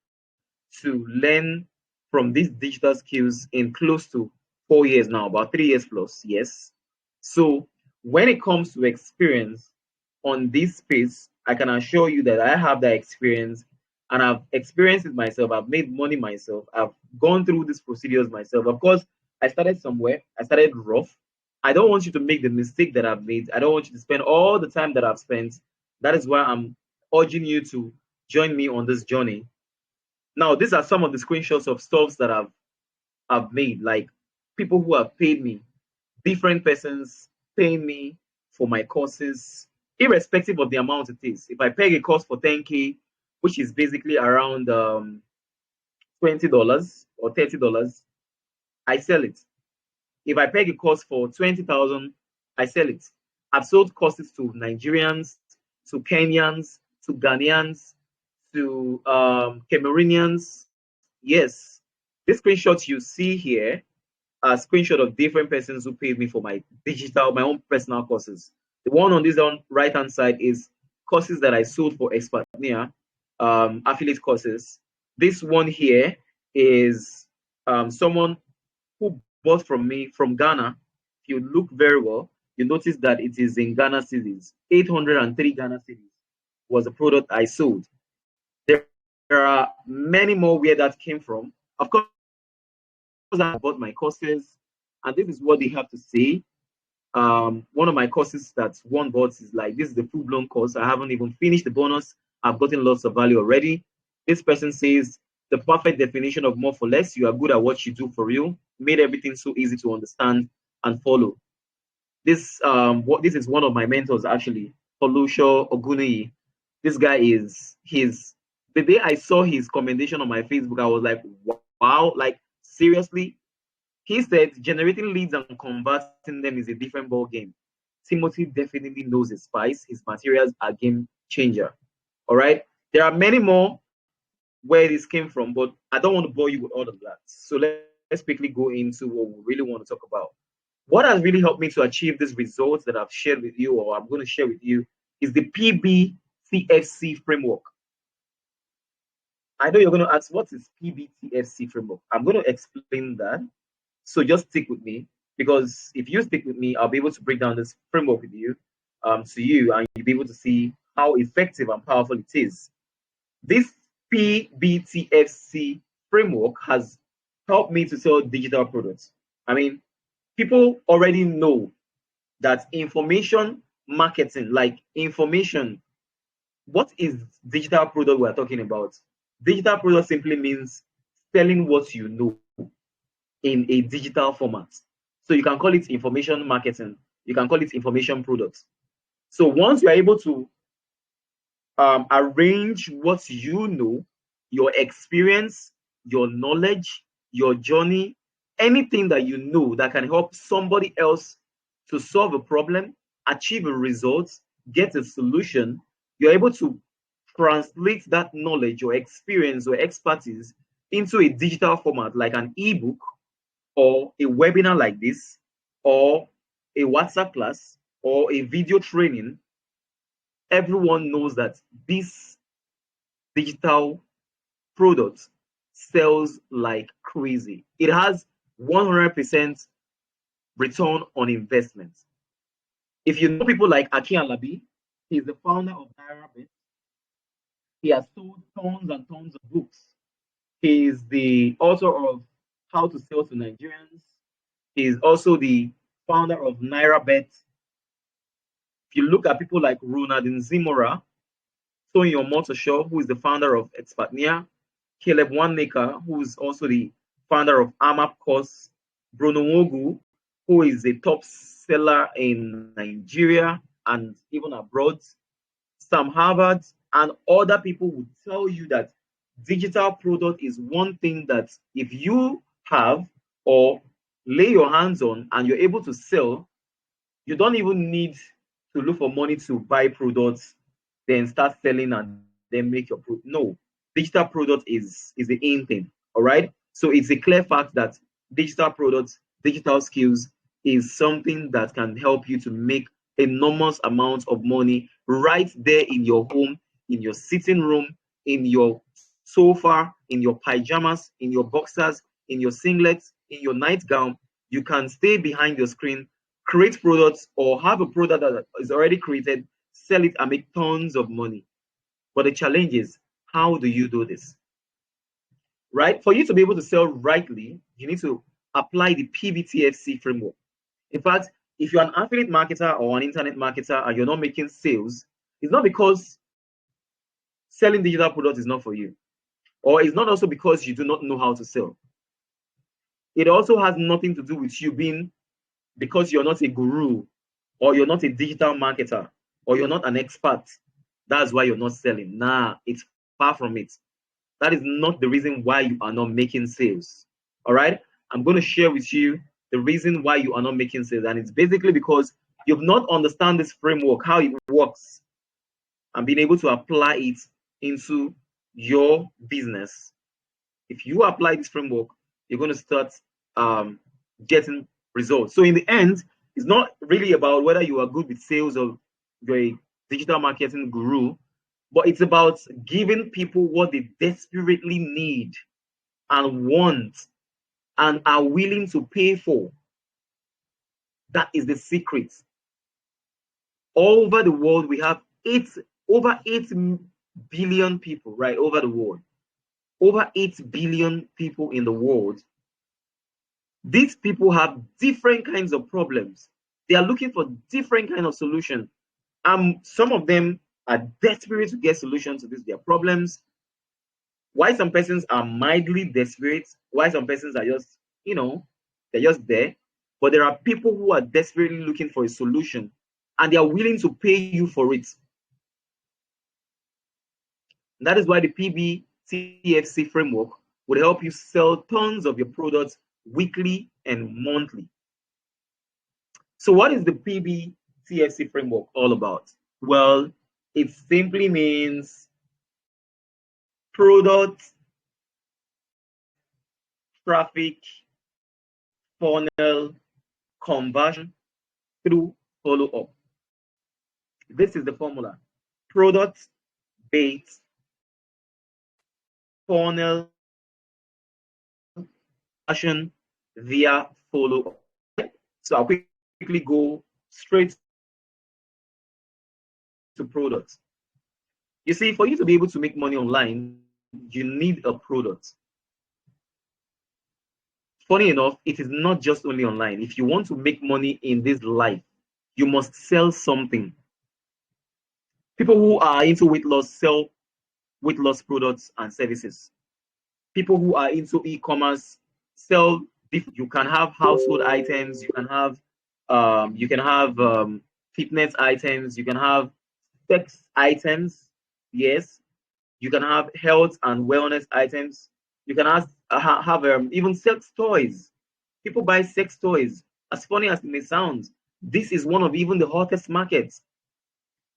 to learn from these digital skills in close to 4 years now, about 3 years plus, yes. So when it comes to experience on this space, I can assure you that I have that experience, and I've experienced it myself. I've made money myself. I've gone through these procedures myself. Of course, I started somewhere. I started rough. I don't want you to make the mistake that I've made. I don't want you to spend all the time that I've spent. That is why I'm urging you to join me on this journey. Now, these are some of the screenshots of stuffs that I've made, like people who have paid me, different persons paying me for my courses, irrespective of the amount it is. If I pay a course for 10K, which is basically around $20 or $30, I sell it. If I pay a course for 20,000, I sell it. I've sold courses to Nigerians, to Kenyans, to Ghanaians, to Cameroonians. Yes, this screenshot you see here are screenshot of different persons who paid me for my own personal courses. The one on this right hand side is courses that I sold for Expertnia, affiliate courses. This one here is someone who bought from me from Ghana. If you look very well, you notice that it is in Ghana cedis. 803 Ghana cedis was the product I sold. There are many more where that came from. Of course, I bought my courses, and this is what they have to say. One of my courses that one bought is like, this is the full-blown course. I haven't even finished the bonus. I've gotten lots of value already. This person says, the perfect definition of more for less. You are good at what you do for real. Made everything so easy to understand and follow. This this is one of my mentors actually, Polusho Ogunei. This guy is the day I saw his commendation on my Facebook, I was like, wow, like seriously. He said generating leads and converting them is a different ball game. Timothy definitely knows his spice. His materials are game changer. All right. There are many more where this came from, but I don't want to bore you with all of that. So let's quickly go into what we really want to talk about. What has really helped me to achieve these results that I've shared with you, or I'm going to share with you, is the PBTFC framework. I know you're going to ask, what is PBTFC framework? I'm going to explain that. So just stick with me, because if you stick with me, I'll be able to break down this framework with you, and you'll be able to see how effective and powerful it is. This PBTFC framework has helped me to sell digital products. I mean, people already know that information marketing, like information, what is digital product we're talking about? Digital product simply means selling what you know in a digital format. So you can call it information marketing. You can call it information products. So once you're able to arrange what you know, your experience, your knowledge, your journey, anything that you know that can help somebody else to solve a problem, achieve a result, get a solution, you're able to translate that knowledge or experience or expertise into a digital format like an ebook or a webinar like this or a WhatsApp class or a video training. Everyone knows that this digital product sells like crazy. It has 100% return on investment. If you know people like Aki Alabi, he's the founder of NairaBet. He has sold tons and tons of books. He is the author of How to Sell to Nigerians. He is also the founder of NairaBet. If you look at people like Ronald Nzimora, Toyin Omotosho, who is the founder of Expertnia, Caleb Wanmaker, who is also the founder of AMAP Course, Bruno Wogu, who is a top seller in Nigeria and even abroad, Sam Harvard, and other people would tell you that digital product is one thing that if you have or lay your hands on and you're able to sell, you don't even need to look for money to buy products, then start selling and then make your product. No, digital product is the in thing. All right. So it's a clear fact that digital products, digital skills is something that can help you to make enormous amounts of money right there in your home, in your sitting room, in your sofa, in your pajamas, in your boxers, in your singlets, in your nightgown. You can stay behind your screen, create products, or have a product that is already created, sell it and make tons of money. But the challenge is, how do you do this? Right? For you to be able to sell rightly, you need to apply the PBTFC framework. In fact, if you're an affiliate marketer or an internet marketer and you're not making sales, it's not because selling digital products is not for you, or it's not also because you do not know how to sell. It also has nothing to do with you being because you're not a guru, or you're not a digital marketer, or you're not an expert. That's why you're not selling. Nah, it's far from it. That is not the reason why you are not making sales. All right, I'm going to share with you the reason why you are not making sales, and it's basically because you've not understand this framework, how it works, and being able to apply it into your business. If you apply this framework, you're going to start getting results. So in the end, it's not really about whether you are good with sales or you're a digital marketing guru, but it's about giving people what they desperately need and want and are willing to pay for. That is the secret. All over the world, we have over 8 billion people, right, over the world. Over 8 billion people in the world. These people have different kinds of problems. They are looking for different kind of solution. Some of them are desperate to get solutions to their problems. Why some persons are mildly desperate, why some persons are just, they're just there. But there are people who are desperately looking for a solution and they are willing to pay you for it. And that is why the PBTFC framework would help you sell tons of your products weekly and monthly. So what is the PBTFC framework all about? Well, it simply means product, traffic, funnel, conversion through follow-up. This is the formula. Product, bait, funnel, conversion via follow-up. So I'll quickly go straight to products. You see, for you to be able to make money online, you need a product. Funny enough, it is not just only online. If you want to make money in this life, you must sell something. People who are into weight loss sell weight loss products and services. People who are into e-commerce sell. You can have household items. You can have fitness items. You can have sex items. Yes, you can have health and wellness items. You can have even sex toys. People buy sex toys. As funny as it may sound, this is one of even the hottest markets.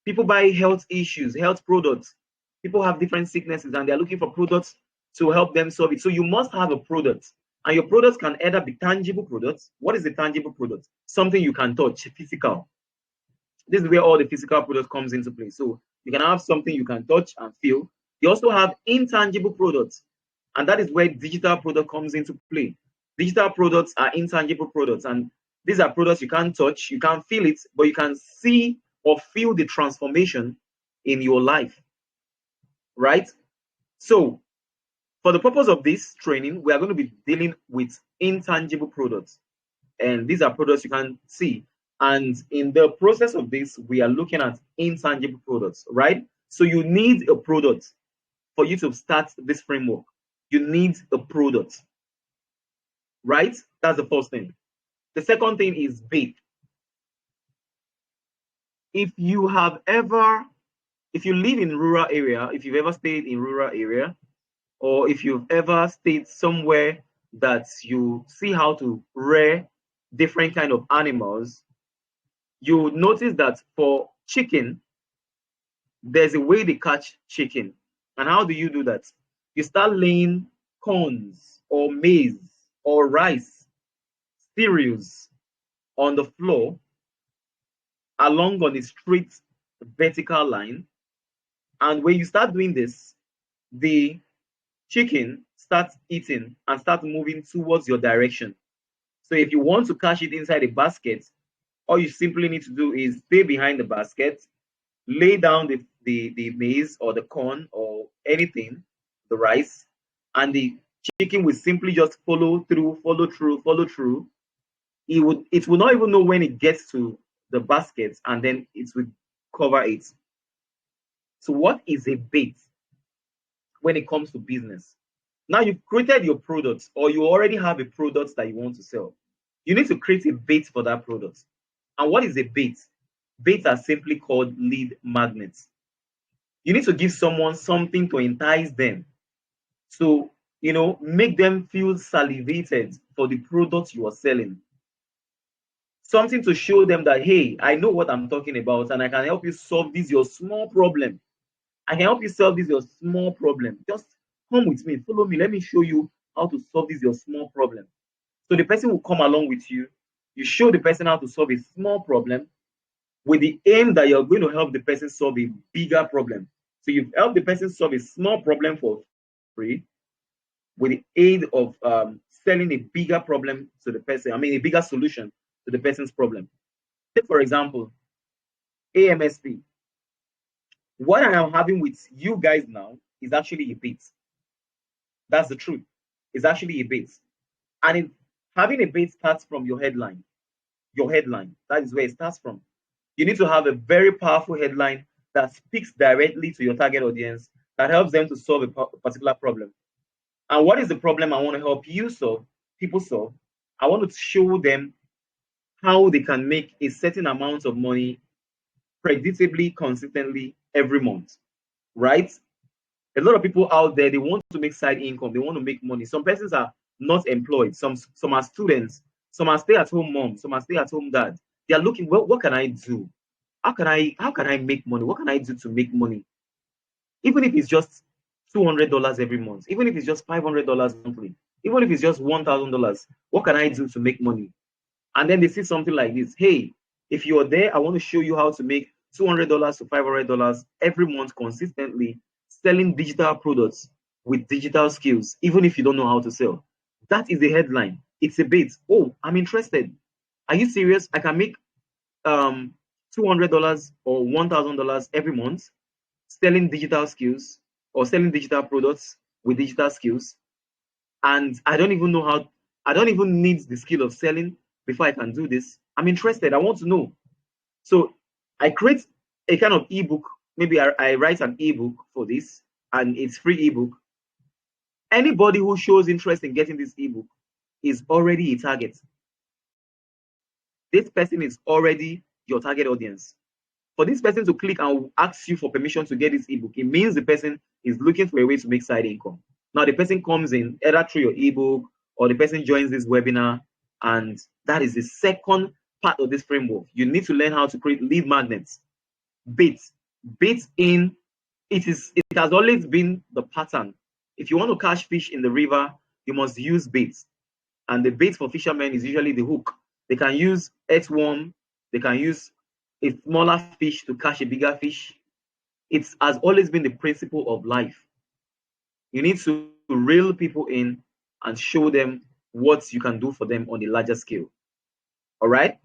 People buy health issues, health products. People have different sicknesses and they're looking for products to help them solve it. So you must have a product. And your products can either be tangible products. What is a tangible product? Something you can touch, physical. This is where all the physical products comes into play. So you can have something you can touch and feel. You also have intangible products. And that is where digital product comes into play. Digital products are intangible products. And these are products you can't touch, you can't feel it, but you can see or feel the transformation in your life. Right? So for the purpose of this training, we are going to be dealing with intangible products. And these are products you can see. And in the process of this, we are looking at intangible products, right? So you need a product for you to start this framework. You need a product, right? That's the first thing. The second thing is bait. If you live in rural area, if you've ever stayed in rural area, or if you've ever stayed somewhere that you see how to rear different kind of animals, you would notice that for chicken, there's a way they catch chicken. And how do you do that? You start laying corns or maize or rice, cereals on the floor along on a straight vertical line. And when you start doing this, the chicken starts eating and starts moving towards your direction. So if you want to catch it inside a basket, all you simply need to do is stay behind the basket, lay down the maize or the corn or anything, the rice, and the chicken will simply just follow through. It will not even know when it gets to the basket, and then it will cover it. So what is a bait when it comes to business? Now you've created your product, or you already have a product that you want to sell. You need to create a bait for that product. And what is a bait? Baits are simply called lead magnets. You need to give someone something to entice them. So, make them feel salivated for the product you are selling. Something to show them that, hey, I know what I'm talking about, and I can help you solve this your small problem. I can help you solve this your small problem. Just come with me, follow me. Let me show you how to solve this your small problem. So the person will come along with you. You show the person how to solve a small problem with the aim that you're going to help the person solve a bigger problem. So you've helped the person solve a small problem for free with the aid of selling a bigger problem to the person. I mean, a bigger solution to the person's problem. Take, for example, AMSP. What I am having with you guys now is actually a bait. That's the truth. It's actually a bait. And having a bait starts from your headline. Your headline. That is where it starts from. You need to have a very powerful headline that speaks directly to your target audience, that helps them to solve a particular problem. And what is the problem I want to help you solve, people solve? I want to show them how they can make a certain amount of money predictably, consistently every month, right? A lot of people out there, they want to make side income, they want to make money. Some persons are not employed, some are students, some are stay-at-home moms, some are stay-at-home dad. They are looking, well, what can I do? How can I make money? What can I do to make money? Even if it's just $200 every month, even if it's just $500 monthly, even if it's just $1,000, what can I do to make money? And then they see something like this. Hey, if you're there, I want to show you how to make $200 to $500 every month consistently, selling digital products with digital skills, even if you don't know how to sell. That is the headline. It's a bait. Oh, I'm interested. Are you serious? I can make $200 or $1,000 every month selling digital skills or selling digital products with digital skills. And I don't even need the skill of selling before I can do this. I'm interested. I want to know. So I create a kind of ebook. Maybe I write an ebook for this, and it's free ebook. Anybody who shows interest in getting this ebook is already a target. This person is already your target audience. For this person to click and ask you for permission to get this ebook, it means the person is looking for a way to make side income. Now the person comes in either through your ebook or the person joins this webinar, and that is the second part of this framework. You need to learn how to create lead magnets. Baits in, it has always been the pattern. If you want to catch fish in the river, you must use baits. And the bait for fishermen is usually the hook. They can use earthworm, they can use a smaller fish to catch a bigger fish. It has always been the principle of life. You need to reel people in and show them what you can do for them on a larger scale. All right?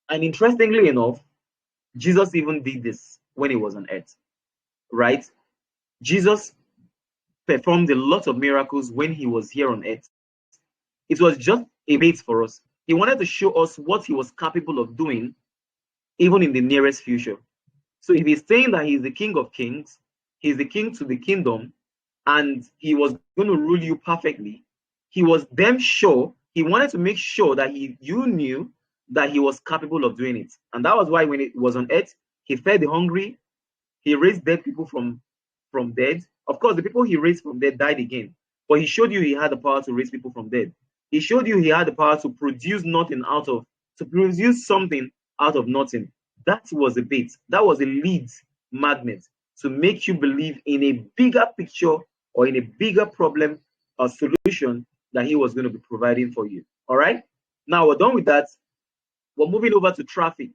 And interestingly enough, Jesus even did this when he was on earth, right? Jesus performed a lot of miracles when he was here on earth. It was just a bait for us. He wanted to show us what he was capable of doing, even in the nearest future. So if he's saying that he's the King of Kings, he's the king to the kingdom, and he was going to rule you perfectly, he was damn sure, he wanted to make sure that you knew that he was capable of doing it. And that was why when it was on earth, he fed the hungry, he raised dead people from dead. Of course, the people he raised from dead died again, but he showed you he had the power to raise people from dead. He showed you he had the power to produce something out of nothing. That was a bait. That was a lead magnet to make you believe in a bigger picture or in a bigger problem or solution that he was going to be providing for you. All right. Now we're done with that. We're moving over to traffic.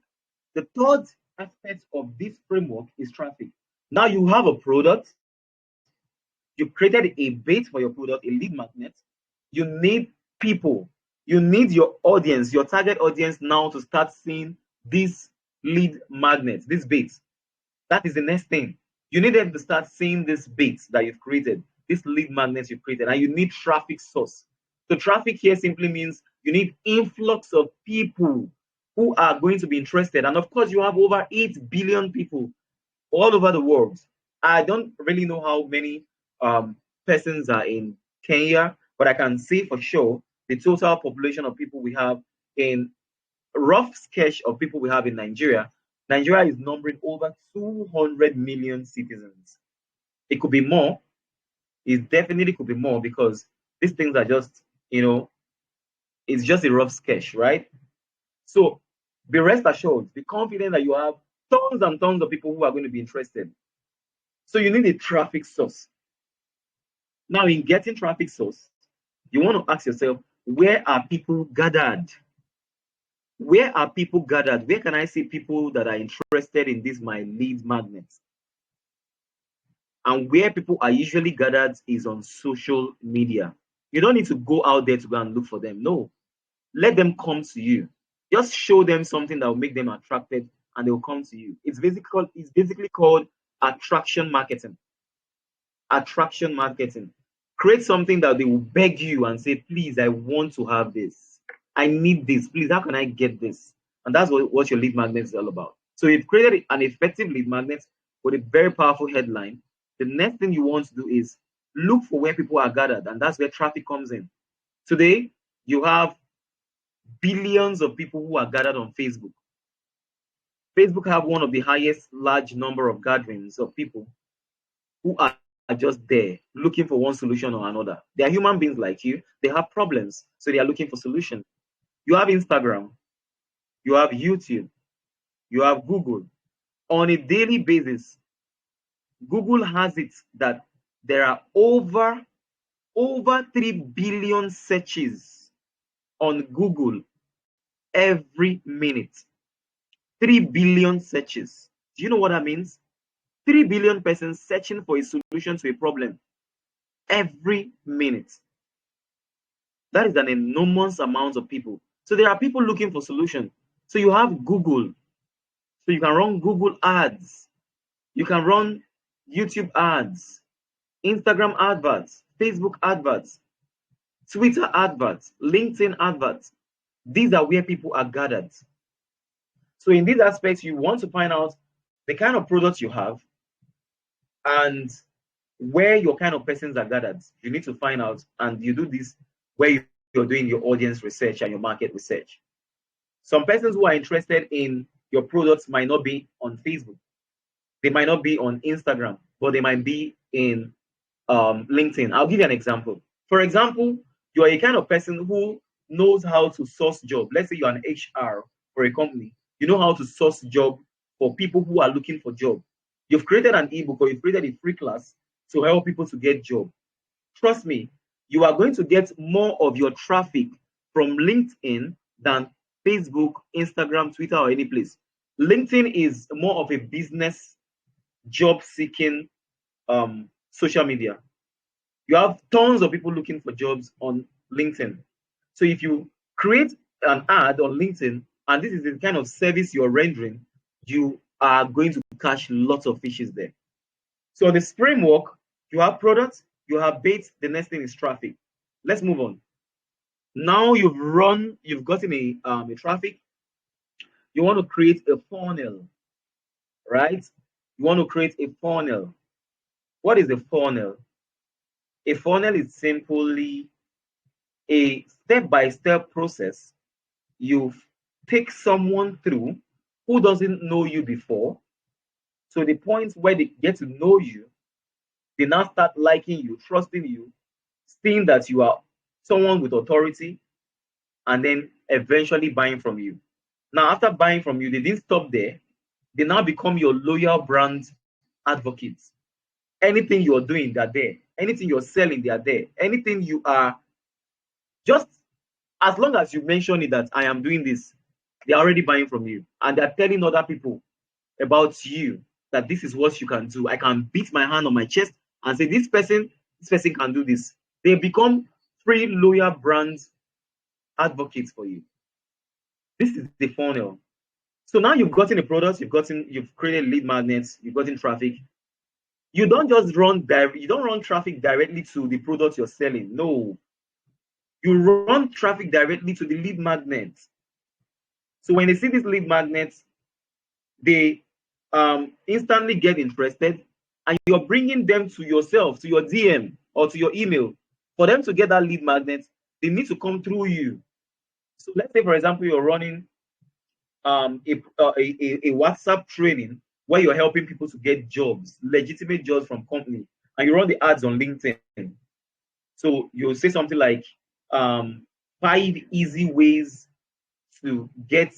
The third aspect of this framework is traffic. Now you have a product. You created a bait for your product, a lead magnet. You need people. You need your audience, your target audience now to start seeing these lead magnets, these baits. That is the next thing. You need them to start seeing these baits that you've created. this lead magnet you created, and you need traffic source. So traffic here simply means you need influx of people who are going to be interested. And of course, you have over 8 billion people all over the world. I don't really know how many persons are in Kenya, but I can say for sure the total population of people we have in rough sketch of people we have in Nigeria. Nigeria is numbering over 200 million citizens. It could be more. It definitely could be more because these things are just, it's just a rough sketch, right? So be rest assured, be confident that you have tons and tons of people who are going to be interested. So you need a traffic source. Now, in getting traffic source, you want to ask yourself, where are people gathered? Where are people gathered? Where can I see people that are interested in this, my lead magnets? And where people are usually gathered is on social media. You don't need to go out there to go and look for them. No, let them come to you. Just show them something that will make them attracted and they will come to you. It's basically called attraction marketing. Attraction marketing. Create something that they will beg you and say, please, I want to have this. I need this. Please, how can I get this? And that's what your lead magnet is all about. So you've created an effective lead magnet with a very powerful headline. The next thing you want to do is look for where people are gathered, and that's where traffic comes in. Today, you have billions of people who are gathered on Facebook. Facebook have one of the highest large number of gatherings of people who are just there looking for one solution or another. They are human beings like you. They have problems, so they are looking for solutions. You have Instagram, you have YouTube, you have Google. On a daily basis, Google has it that there are over 3 billion searches on Google every minute. 3 billion searches. Do you know what that means? 3 billion persons searching for a solution to a problem every minute. That is an enormous amount of people. So there are people looking for solutions. So you have Google. So you can run Google ads. You can run YouTube ads, Instagram adverts, Facebook adverts, Twitter adverts, LinkedIn adverts. These are where people are gathered. So in these aspects, you want to find out the kind of products you have and where your kind of persons are gathered. You need to find out, and you do this where you're doing your audience research and your market research. Some persons who are interested in your products might not be on Facebook. They might not be on Instagram, but they might be in LinkedIn. I'll give you an example. For example, you're a kind of person who knows how to source job. Let's say you're an HR for a company. You know how to source job for people who are looking for job. You've created an ebook or you've created a free class to help people to get job. Trust me, you are going to get more of your traffic from LinkedIn than Facebook, Instagram, Twitter, or any place. LinkedIn is more of a business job-seeking social media. You have tons of people looking for jobs on LinkedIn. So if you create an ad on LinkedIn, and this is the kind of service you're rendering, you are going to catch lots of fishes there. So this framework, you have products, you have bait, the next thing is traffic. Let's move on. Now you've gotten a traffic. You want to create a funnel, right? You want to create a funnel. What is a funnel? A funnel is simply a step-by-step process you take someone through who doesn't know you before. So the point where they get to know you, they now start liking you, trusting you, seeing that you are someone with authority, and then eventually buying from you. Now, after buying from you, they didn't stop there. They now become your loyal brand advocates. Anything you're doing, they're there. Anything you're selling, they are there. Anything you are, just as long as you mention it that I am doing this, they're already buying from you. And they're telling other people about you that this is what you can do. I can beat my hand on my chest and say, this person can do this. They become free loyal brand advocates for you. This is the funnel. So now you've gotten a product, you've created lead magnets, you've gotten traffic. You don't just run you don't run traffic directly to the product you're selling. No, you run traffic directly to the lead magnet. So when they see this lead magnet, they instantly get interested, and you're bringing them to yourself, to your DM or to your email. For them to get that lead magnet, they need to come through you. So let's say, for example, you're running a WhatsApp training where you're helping people to get jobs, legitimate jobs from company, and you run the ads on LinkedIn. So you'll say something like 5 easy ways to get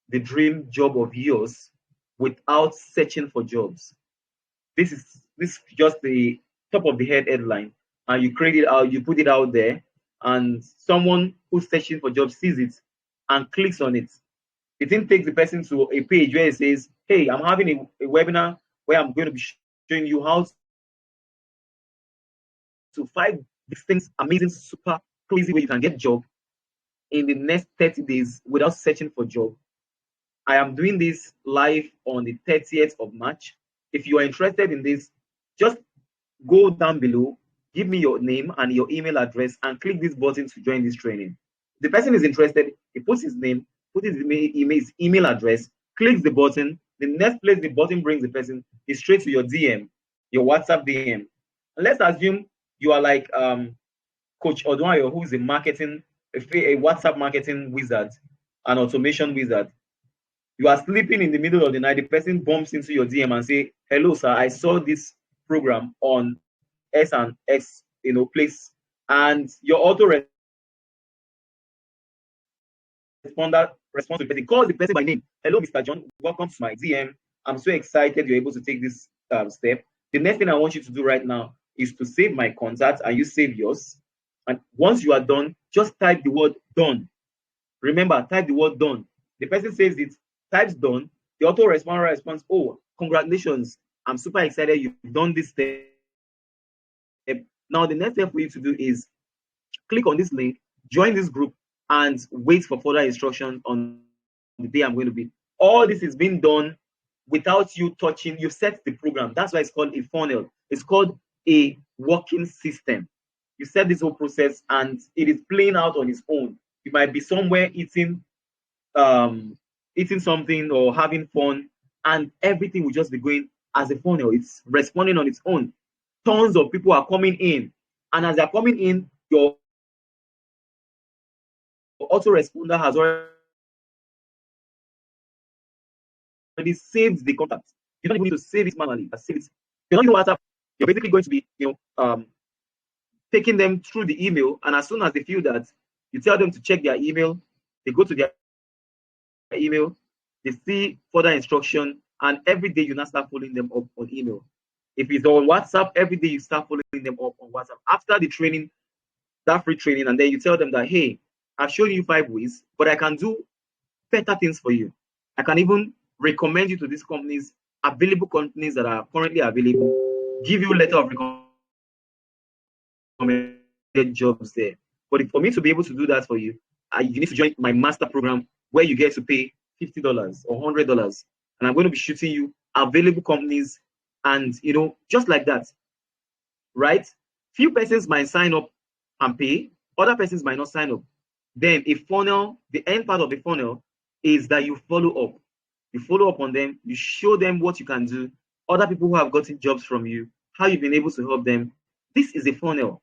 the dream job of yours without searching for jobs. This is just the top of the head headline, and you create it out, you put it out there, and someone who's searching for jobs sees it and clicks on it. It then takes the person to a page where it says, hey, I'm having a webinar where I'm going to be showing you how to 5 distinct, amazing, super crazy way you can get a job in the next 30 days without searching for job. I am doing this live on the 30th of March. If you are interested in this, just go down below, give me your name and your email address, and click this button to join this training. The person is interested, he puts his name, puts his email address, clicks the button. The next place the button brings the person is straight to your DM, your WhatsApp DM. And let's assume you are like Coach Odwayo, who's a WhatsApp marketing wizard, an automation wizard. You are sleeping in the middle of the night, the person bumps into your DM and say, hello, sir, I saw this program on S and X, place, and your auto responder responds to the person, calls the person by name. Hello, Mr. John, welcome to my DM. I'm so excited you're able to take this step. The next thing I want you to do right now is to save my contact, and you save yours. And once you are done, just type the word done. Remember, type the word done. The person says it, types done. The autoresponder responds, oh, congratulations, I'm super excited you've done this step. Now, the next step for you to do is click on this link, join this group, and wait for further instructions on the day I'm going to be. All this is being done without you touching. You've set the program. That's why it's called a funnel. It's called a working system. You set this whole process, and it is playing out on its own. You might be somewhere eating something or having fun, and everything will just be going as a funnel. It's responding on its own. Tons of people are coming in, and as they're coming in, your autoresponder has already saved the contact. You don't even need to save it manually. Save it. You're not using WhatsApp. You're basically going to be, taking them through the email, and as soon as they feel that, you tell them to check their email. They go to their email, they see further instruction, and every day you now start following them up on email. If it's on WhatsApp, every day you start following them up on WhatsApp. After the training, that free training, and then you tell them that, hey, I've shown you 5 ways, but I can do better things for you. I can even recommend you to these companies, available companies that are currently available, give you a letter of recommended jobs there. But for me to be able to do that for you, you need to join my master program where you get to pay $50 or $100. And I'm going to be shooting you available companies, and, just like that, right? Few persons might sign up and pay, other persons might not sign up. Then a funnel, the end part of the funnel is that you follow up. You follow up on them, you show them what you can do, other people who have gotten jobs from you, how you've been able to help them. This is a funnel,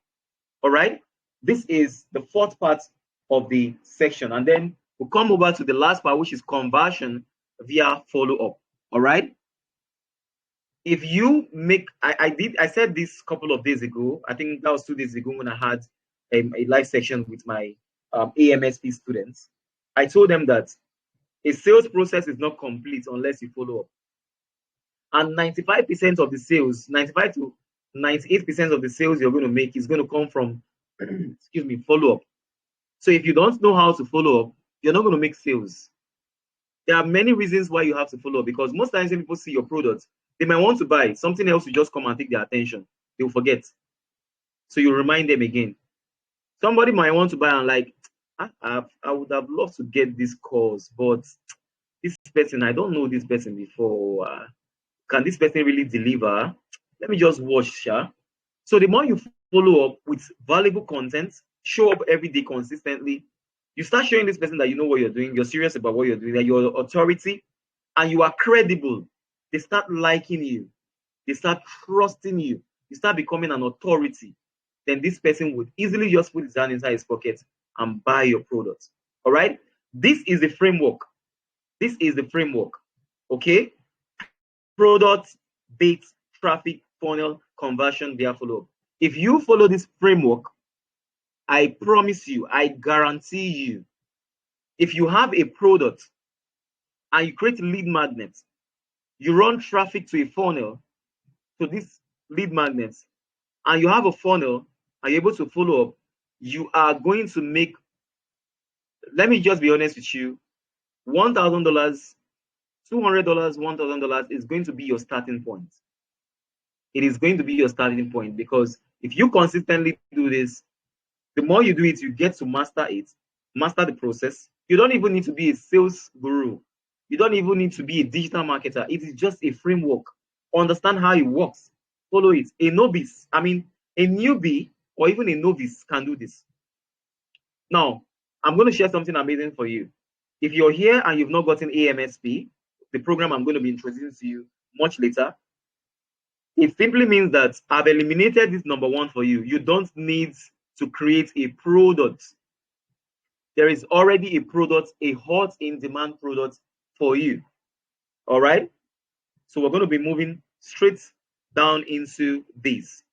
all right? This is the 4th part of the section. And then we'll come over to the last part, which is conversion via follow-up, all right? If you make, I said this a couple of days ago, I think that was 2 days ago when I had a live section with my AMSP students. I told them that a sales process is not complete unless you follow up. And 95% of the sales, 95 to 98% of the sales you're going to make is going to come from, excuse me, follow-up. So if you don't know how to follow up, you're not going to make sales. There are many reasons why you have to follow up, because most times when people see your product, they might want to buy something else, to just come and take their attention. They will forget. So you remind them again. Somebody might want to buy and like, I would have loved to get this course, but this person, I don't know this person before. Can this person really deliver? Let me just watch, Sha. So the more you follow up with valuable content, show up every day consistently, you start showing this person that you know what you're doing, you're serious about what you're doing, that you're authority, and you are credible. They start liking you. They start trusting you. You start becoming an authority. Then this person would easily just put his hand inside his pocket and buy your product. All right? This is the framework. This is the framework. Okay? Product-based traffic funnel conversion via follow-up. If you follow this framework, I promise you, I guarantee you, if you have a product and you create lead magnets, you run traffic to a funnel, to this lead magnets, and you have a funnel and you're able to follow up, you are going to make, let me just be honest with you, $1,000, $200, $1,000 is going to be your starting point. It is going to be your starting point, because if you consistently do this, the more you do it, you get to master it, master the process. You don't even need to be a sales guru. You don't even need to be a digital marketer. It is just a framework. Understand how it works. Follow it. A novice, I mean, a newbie or even a novice can do this. Now, I'm going to share something amazing for you. If you're here and you've not gotten AMSP, the program I'm going to be introducing to you much later, it simply means that I've eliminated this number one for you. You don't need to create a product. There is already a product, a hot in-demand product for you. All right? So we're going to be moving straight down into this.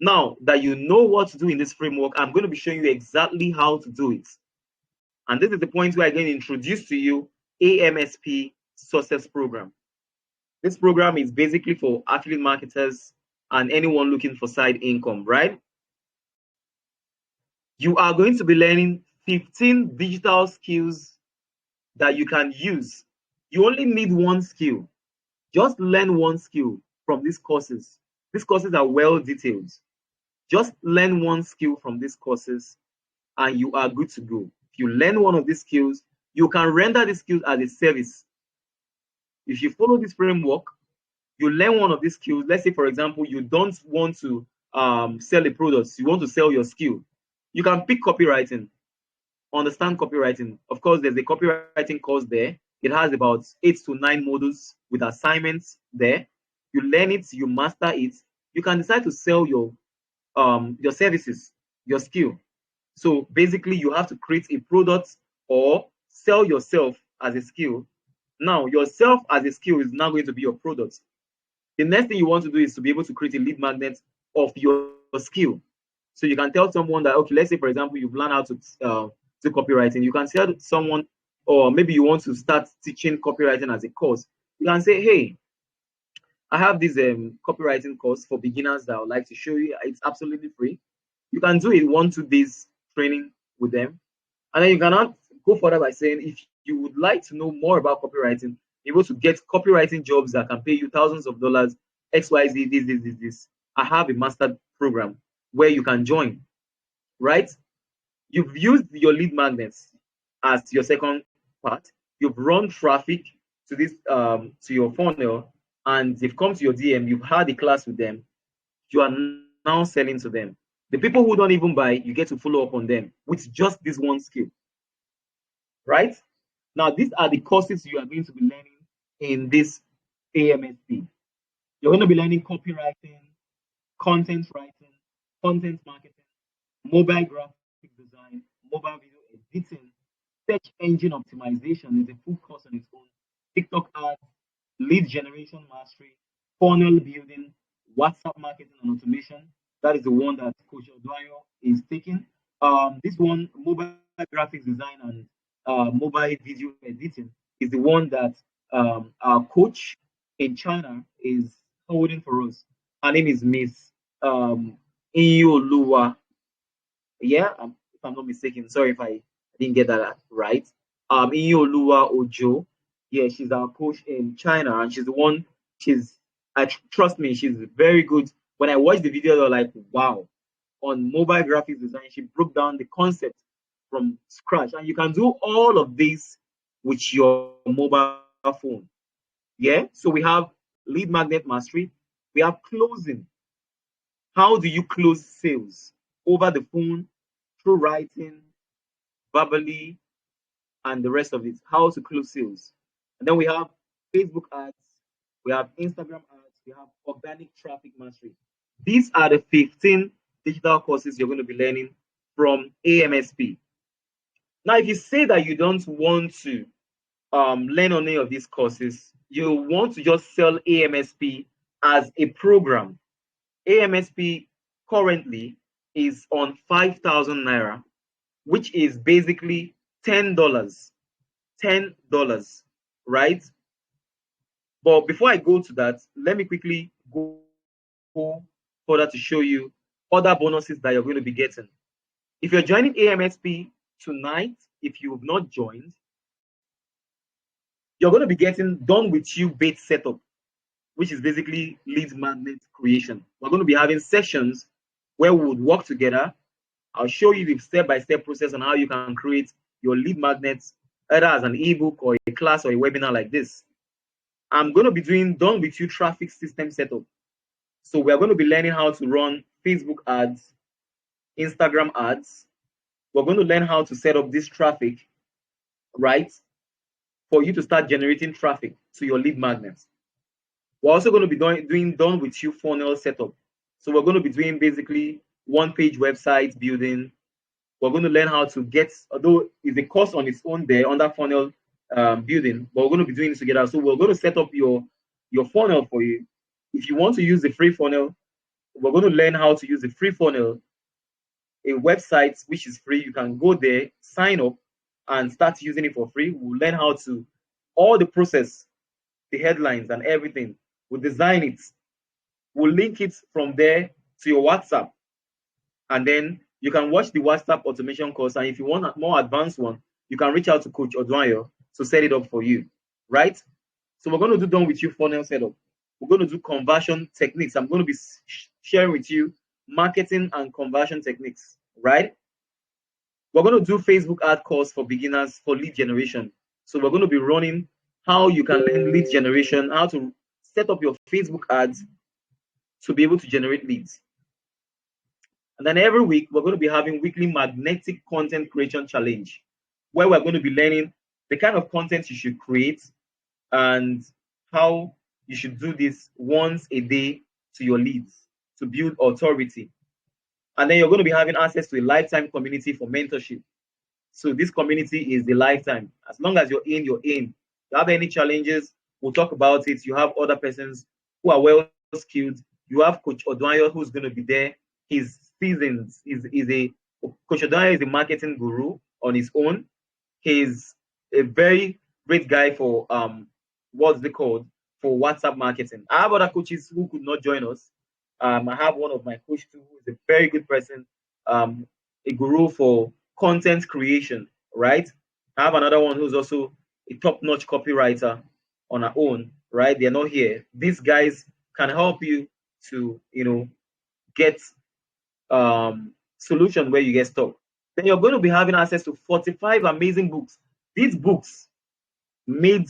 Now that you know what to do in this framework, I'm going to be showing you exactly how to do it. And this is the point where I'm going to introduce to you AMSP Success Program. This program is basically for affiliate marketers and anyone looking for side income, right? You are going to be learning 15 digital skills that you can use. You only need one skill. Just learn one skill from these courses. These courses are well detailed. Just learn one skill from these courses and you are good to go. If you learn one of these skills, you can render these skills as a service. If you follow this framework, you learn one of these skills. Let's say, for example, you don't want to sell a product, you want to sell your skill. You can pick copywriting, understand copywriting. Of course, there's a copywriting course there. It has about 8 to 9 modules with assignments there. You learn it, you master it. You can decide to sell your services, your skill. So basically, you have to create a product or sell yourself as a skill. Now, yourself as a skill is now going to be your product. The next thing you want to do is to be able to create a lead magnet of your skill. So you can tell someone that, okay, let's say, for example, you've learned how to do copywriting. You can tell someone, or maybe you want to start teaching copywriting as a course. You can say, hey, I have this copywriting course for beginners that I would like to show you. It's absolutely free. You can do a 1-2 days training with them. And then you cannot go further by saying, if you would like to know more about copywriting, able to get copywriting jobs that can pay you thousands of dollars, XYZ, this. I have a master program where you can join, right? You've used your lead magnets as your second part. You've run traffic to this to your funnel, and they've come to your DM. You've had a class with them. You are now selling to them. The people who don't even buy, you get to follow up on them with just this one skill, right? Now, these are the courses you are going to be learning in this AMSP. You're going to be learning copywriting, content writing, content marketing, mobile graphic design, mobile video editing, search engine optimization is a full course on its own, TikTok ads, lead generation mastery, funnel building, WhatsApp marketing and automation. That is the one that Coach Oduayo is taking. This one, mobile graphics design and mobile video editing, is the one that our coach in China is holding for us. Her name is Miss Iyoluwa. Yeah, if I'm not mistaken. Sorry if I didn't get that right. Iyoluwa Ojo. Yeah, she's our coach in China, and she's the one. Trust me, she's very good. When I watched the video, I was like, wow. On mobile graphics design, she broke down the concept from scratch, and you can do all of this with your mobile phone. Yeah, so we have lead magnet mastery, We have closing. How do you close sales? Over the phone, through writing, verbally, and the rest of it. How to close sales. And then we have Facebook ads, we have Instagram ads, we have organic traffic mastery. These are the 15 digital courses you're going to be learning from AMSP. Now, if you say that you don't want to learn on any of these courses, you want to just sell AMSP as a program. AMSP currently is on 5,000 naira, which is basically $10. $10, right? But before I go to that, let me quickly go further to show you other bonuses that you're going to be getting. If you're joining AMSP tonight, if you've not joined, you're going to be getting done with you bait setup, which is basically lead magnet creation. We're going to be having sessions where we would work together. I'll show you the step-by-step process on how you can create your lead magnets, either as an ebook or a class or a webinar like this. I'm going to be doing done with you traffic system setup. So we're going to be learning how to run Facebook ads, Instagram ads. We're going to learn how to set up this traffic, right, for you to start generating traffic to your lead magnets. We're also going to be doing done with you funnel setup. So we're going to be doing basically one-page website building. We're going to learn how to get, although it's a course on its own there under funnel building, but we're going to be doing this together. So we're going to set up your funnel for you. If you want to use the free funnel, we're going to learn how to use the free funnel, a website which is free. You can go there, sign up, and start using it for free. We'll learn how to, all the process, the headlines and everything. We'll design it. We'll link it from there to your WhatsApp. And then you can watch the WhatsApp automation course. And if you want a more advanced one, you can reach out to Coach Odwanyo to set it up for you, right? So we're going to do done with you funnel setup. We're going to do conversion techniques. I'm going to be sharing with you marketing and conversion techniques, right? We're going to do Facebook ad course for beginners for lead generation. So we're going to be running how you can learn lead generation, how to set up your Facebook ads to be able to generate leads. And then every week, we're going to be having weekly magnetic content creation challenge, where we're going to be learning the kind of content you should create and how you should do this once a day to your leads to build authority. And then you're going to be having access to a lifetime community for mentorship. So this community is the lifetime. As long as you're in, you're in. If you have any challenges, we'll talk about it. You have other persons who are well skilled. You have Coach Odwanyo who's going to be there. He's seasoned. Coach Odwanyo is a marketing guru on his own. He's a very great guy for what's it called, for WhatsApp marketing. I have other coaches who could not join us. I have one of my coaches who is a very good person, a guru for content creation, right? I have another one who's also a top-notch copywriter on her own, right? They're not here. These guys can help you to, get solution where you get stuck. Then you're going to be having access to 45 amazing books. These books made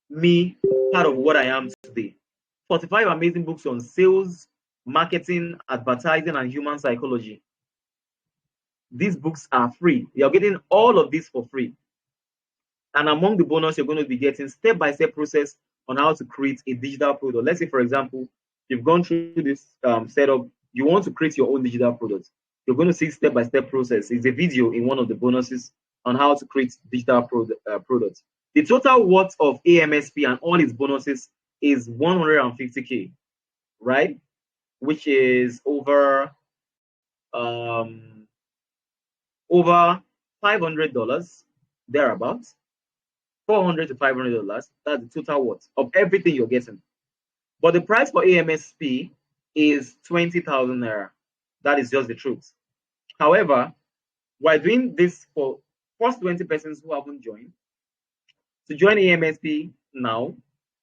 me part of what I am today. 45 amazing books on sales, marketing, advertising, and human psychology. These books are free. You're getting all of this for free. And among the bonus, you're going to be getting step-by-step process on how to create a digital product. Let's say, for example, you've gone through this setup, you want to create your own digital product. You're going to see step-by-step process. It's a video in one of the bonuses on how to create digital products. The total worth of AMSP and all its bonuses is 150K, right? Which is over $500 thereabouts, $400 to $500. That's the total worth of everything you're getting. But the price for AMSP is 20,000 naira. That is just the truth. However, we're doing this for first 20 persons who haven't joined. To join AMSP now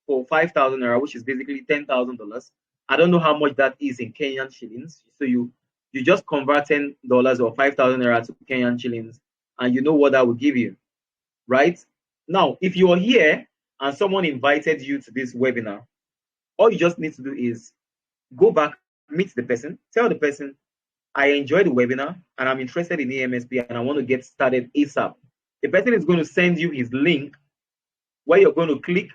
for 5,000 naira, which is basically $10,000. I don't know how much that is in Kenyan shillings. So you just convert $10 or 5,000 naira to Kenyan shillings, and you know what that will give you, right? Now, if you are here and someone invited you to this webinar, all you just need to do is go back, meet the person, tell the person, I enjoyed the webinar and I'm interested in AMSP and I want to get started ASAP. The person is going to send you his link where you're going to click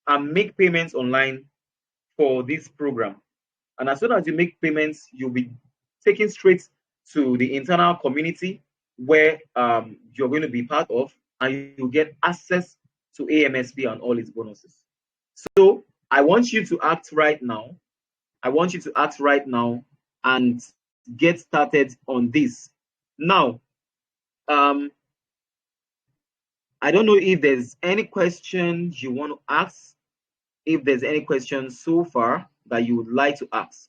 and make payments online for this program. And as soon as you make payments, you'll be taken straight to the internal community where you're going to be part of, and you get access to AMSP and all its bonuses. So I want you to act right now. I want you to act right now and get started on this. Now, I don't know if there's any question you want to ask, if there's any questions so far that you would like to ask.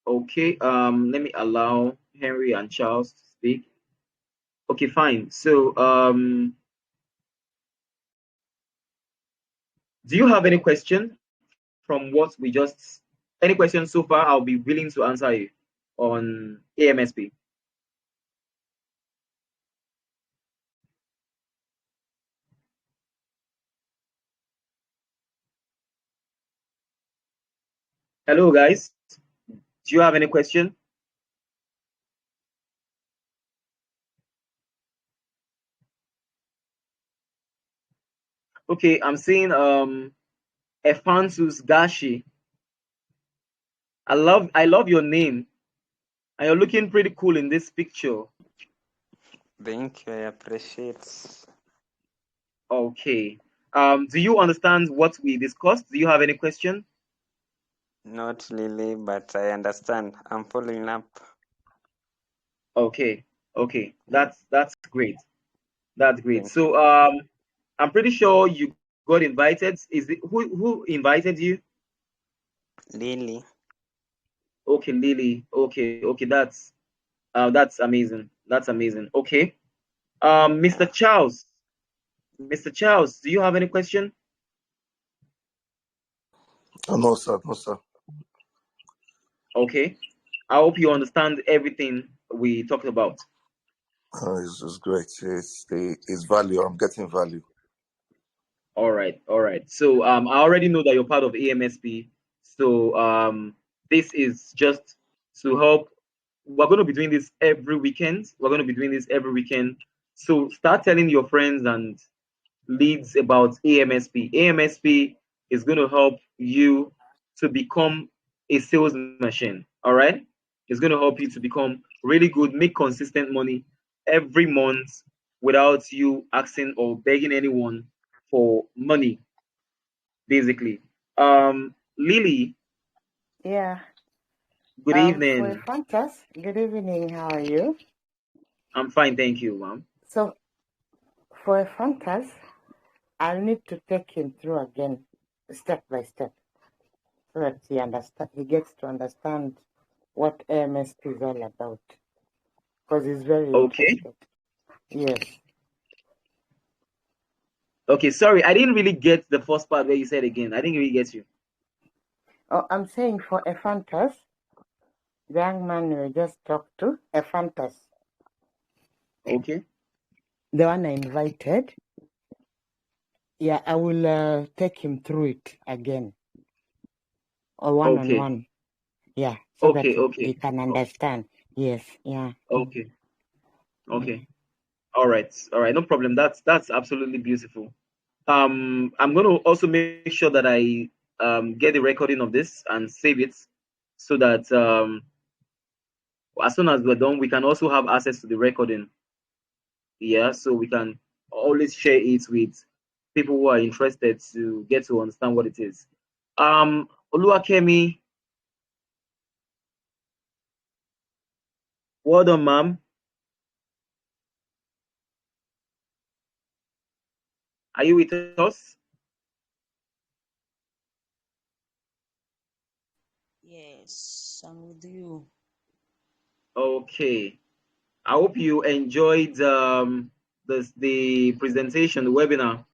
Okay, let me allow Henry and Charles to speak. Okay, fine. So, do you have any question from what we just, any questions so far? I'll be willing to answer you on AMSP. Hello, guys. Do you have any question? Okay, I'm seeing Efansus Gashi. I love your name. And you're looking pretty cool in this picture. Thank you, I appreciate. Okay. Do you understand what we discussed? Do you have any question? Not really, but I understand. I'm following up. Okay. Okay. That's great. That's great. Thank So I'm pretty sure you got invited. Is it who invited you? Lily. Okay, Lily. Okay, okay, that's amazing. That's amazing. Okay. Mr. Charles. Mr. Charles, do you have any question? No, sir. No, sir. Okay. I hope you understand everything we talked about. It's great. It's value. I'm getting value. All right, all right. So I already know that you're part of AMSP. So this is just to help. We're going to be doing this every weekend. We're going to be doing this every weekend. So start telling your friends and leads about AMSP. AMSP is going to help you to become a sales machine. All right, it's going to help you to become really good, make consistent money every month without you asking or begging anyone for money, basically. Lily, Yeah. good For evening. Fantas, good evening. How are you? I'm fine, thank you, ma'am. So, for Fantas, I'll need to take him through again, step by step, so that he gets to understand what AMSP is all about, because he's very Okay. interested. Yes. Okay, sorry, I didn't really get the first part where you said again. I didn't really get you. Oh, I'm saying for Fantas, the young man we just talked to, Fantas, Okay. the one I invited. Yeah, I will take him through it again, or one-on-one. Yeah, so that he can understand. Yes, yeah. Okay. Okay. All right. All right. No problem. That's absolutely beautiful. I'm going to also make sure that I get the recording of this and save it so that as soon as we're done, we can also have access to the recording. Yeah, so we can always share it with people who are interested to get to understand what it is. Oluwakemi, well done, ma'am. Are you with us? Yes, I'm with you. Okay. I hope you enjoyed the presentation, the webinar.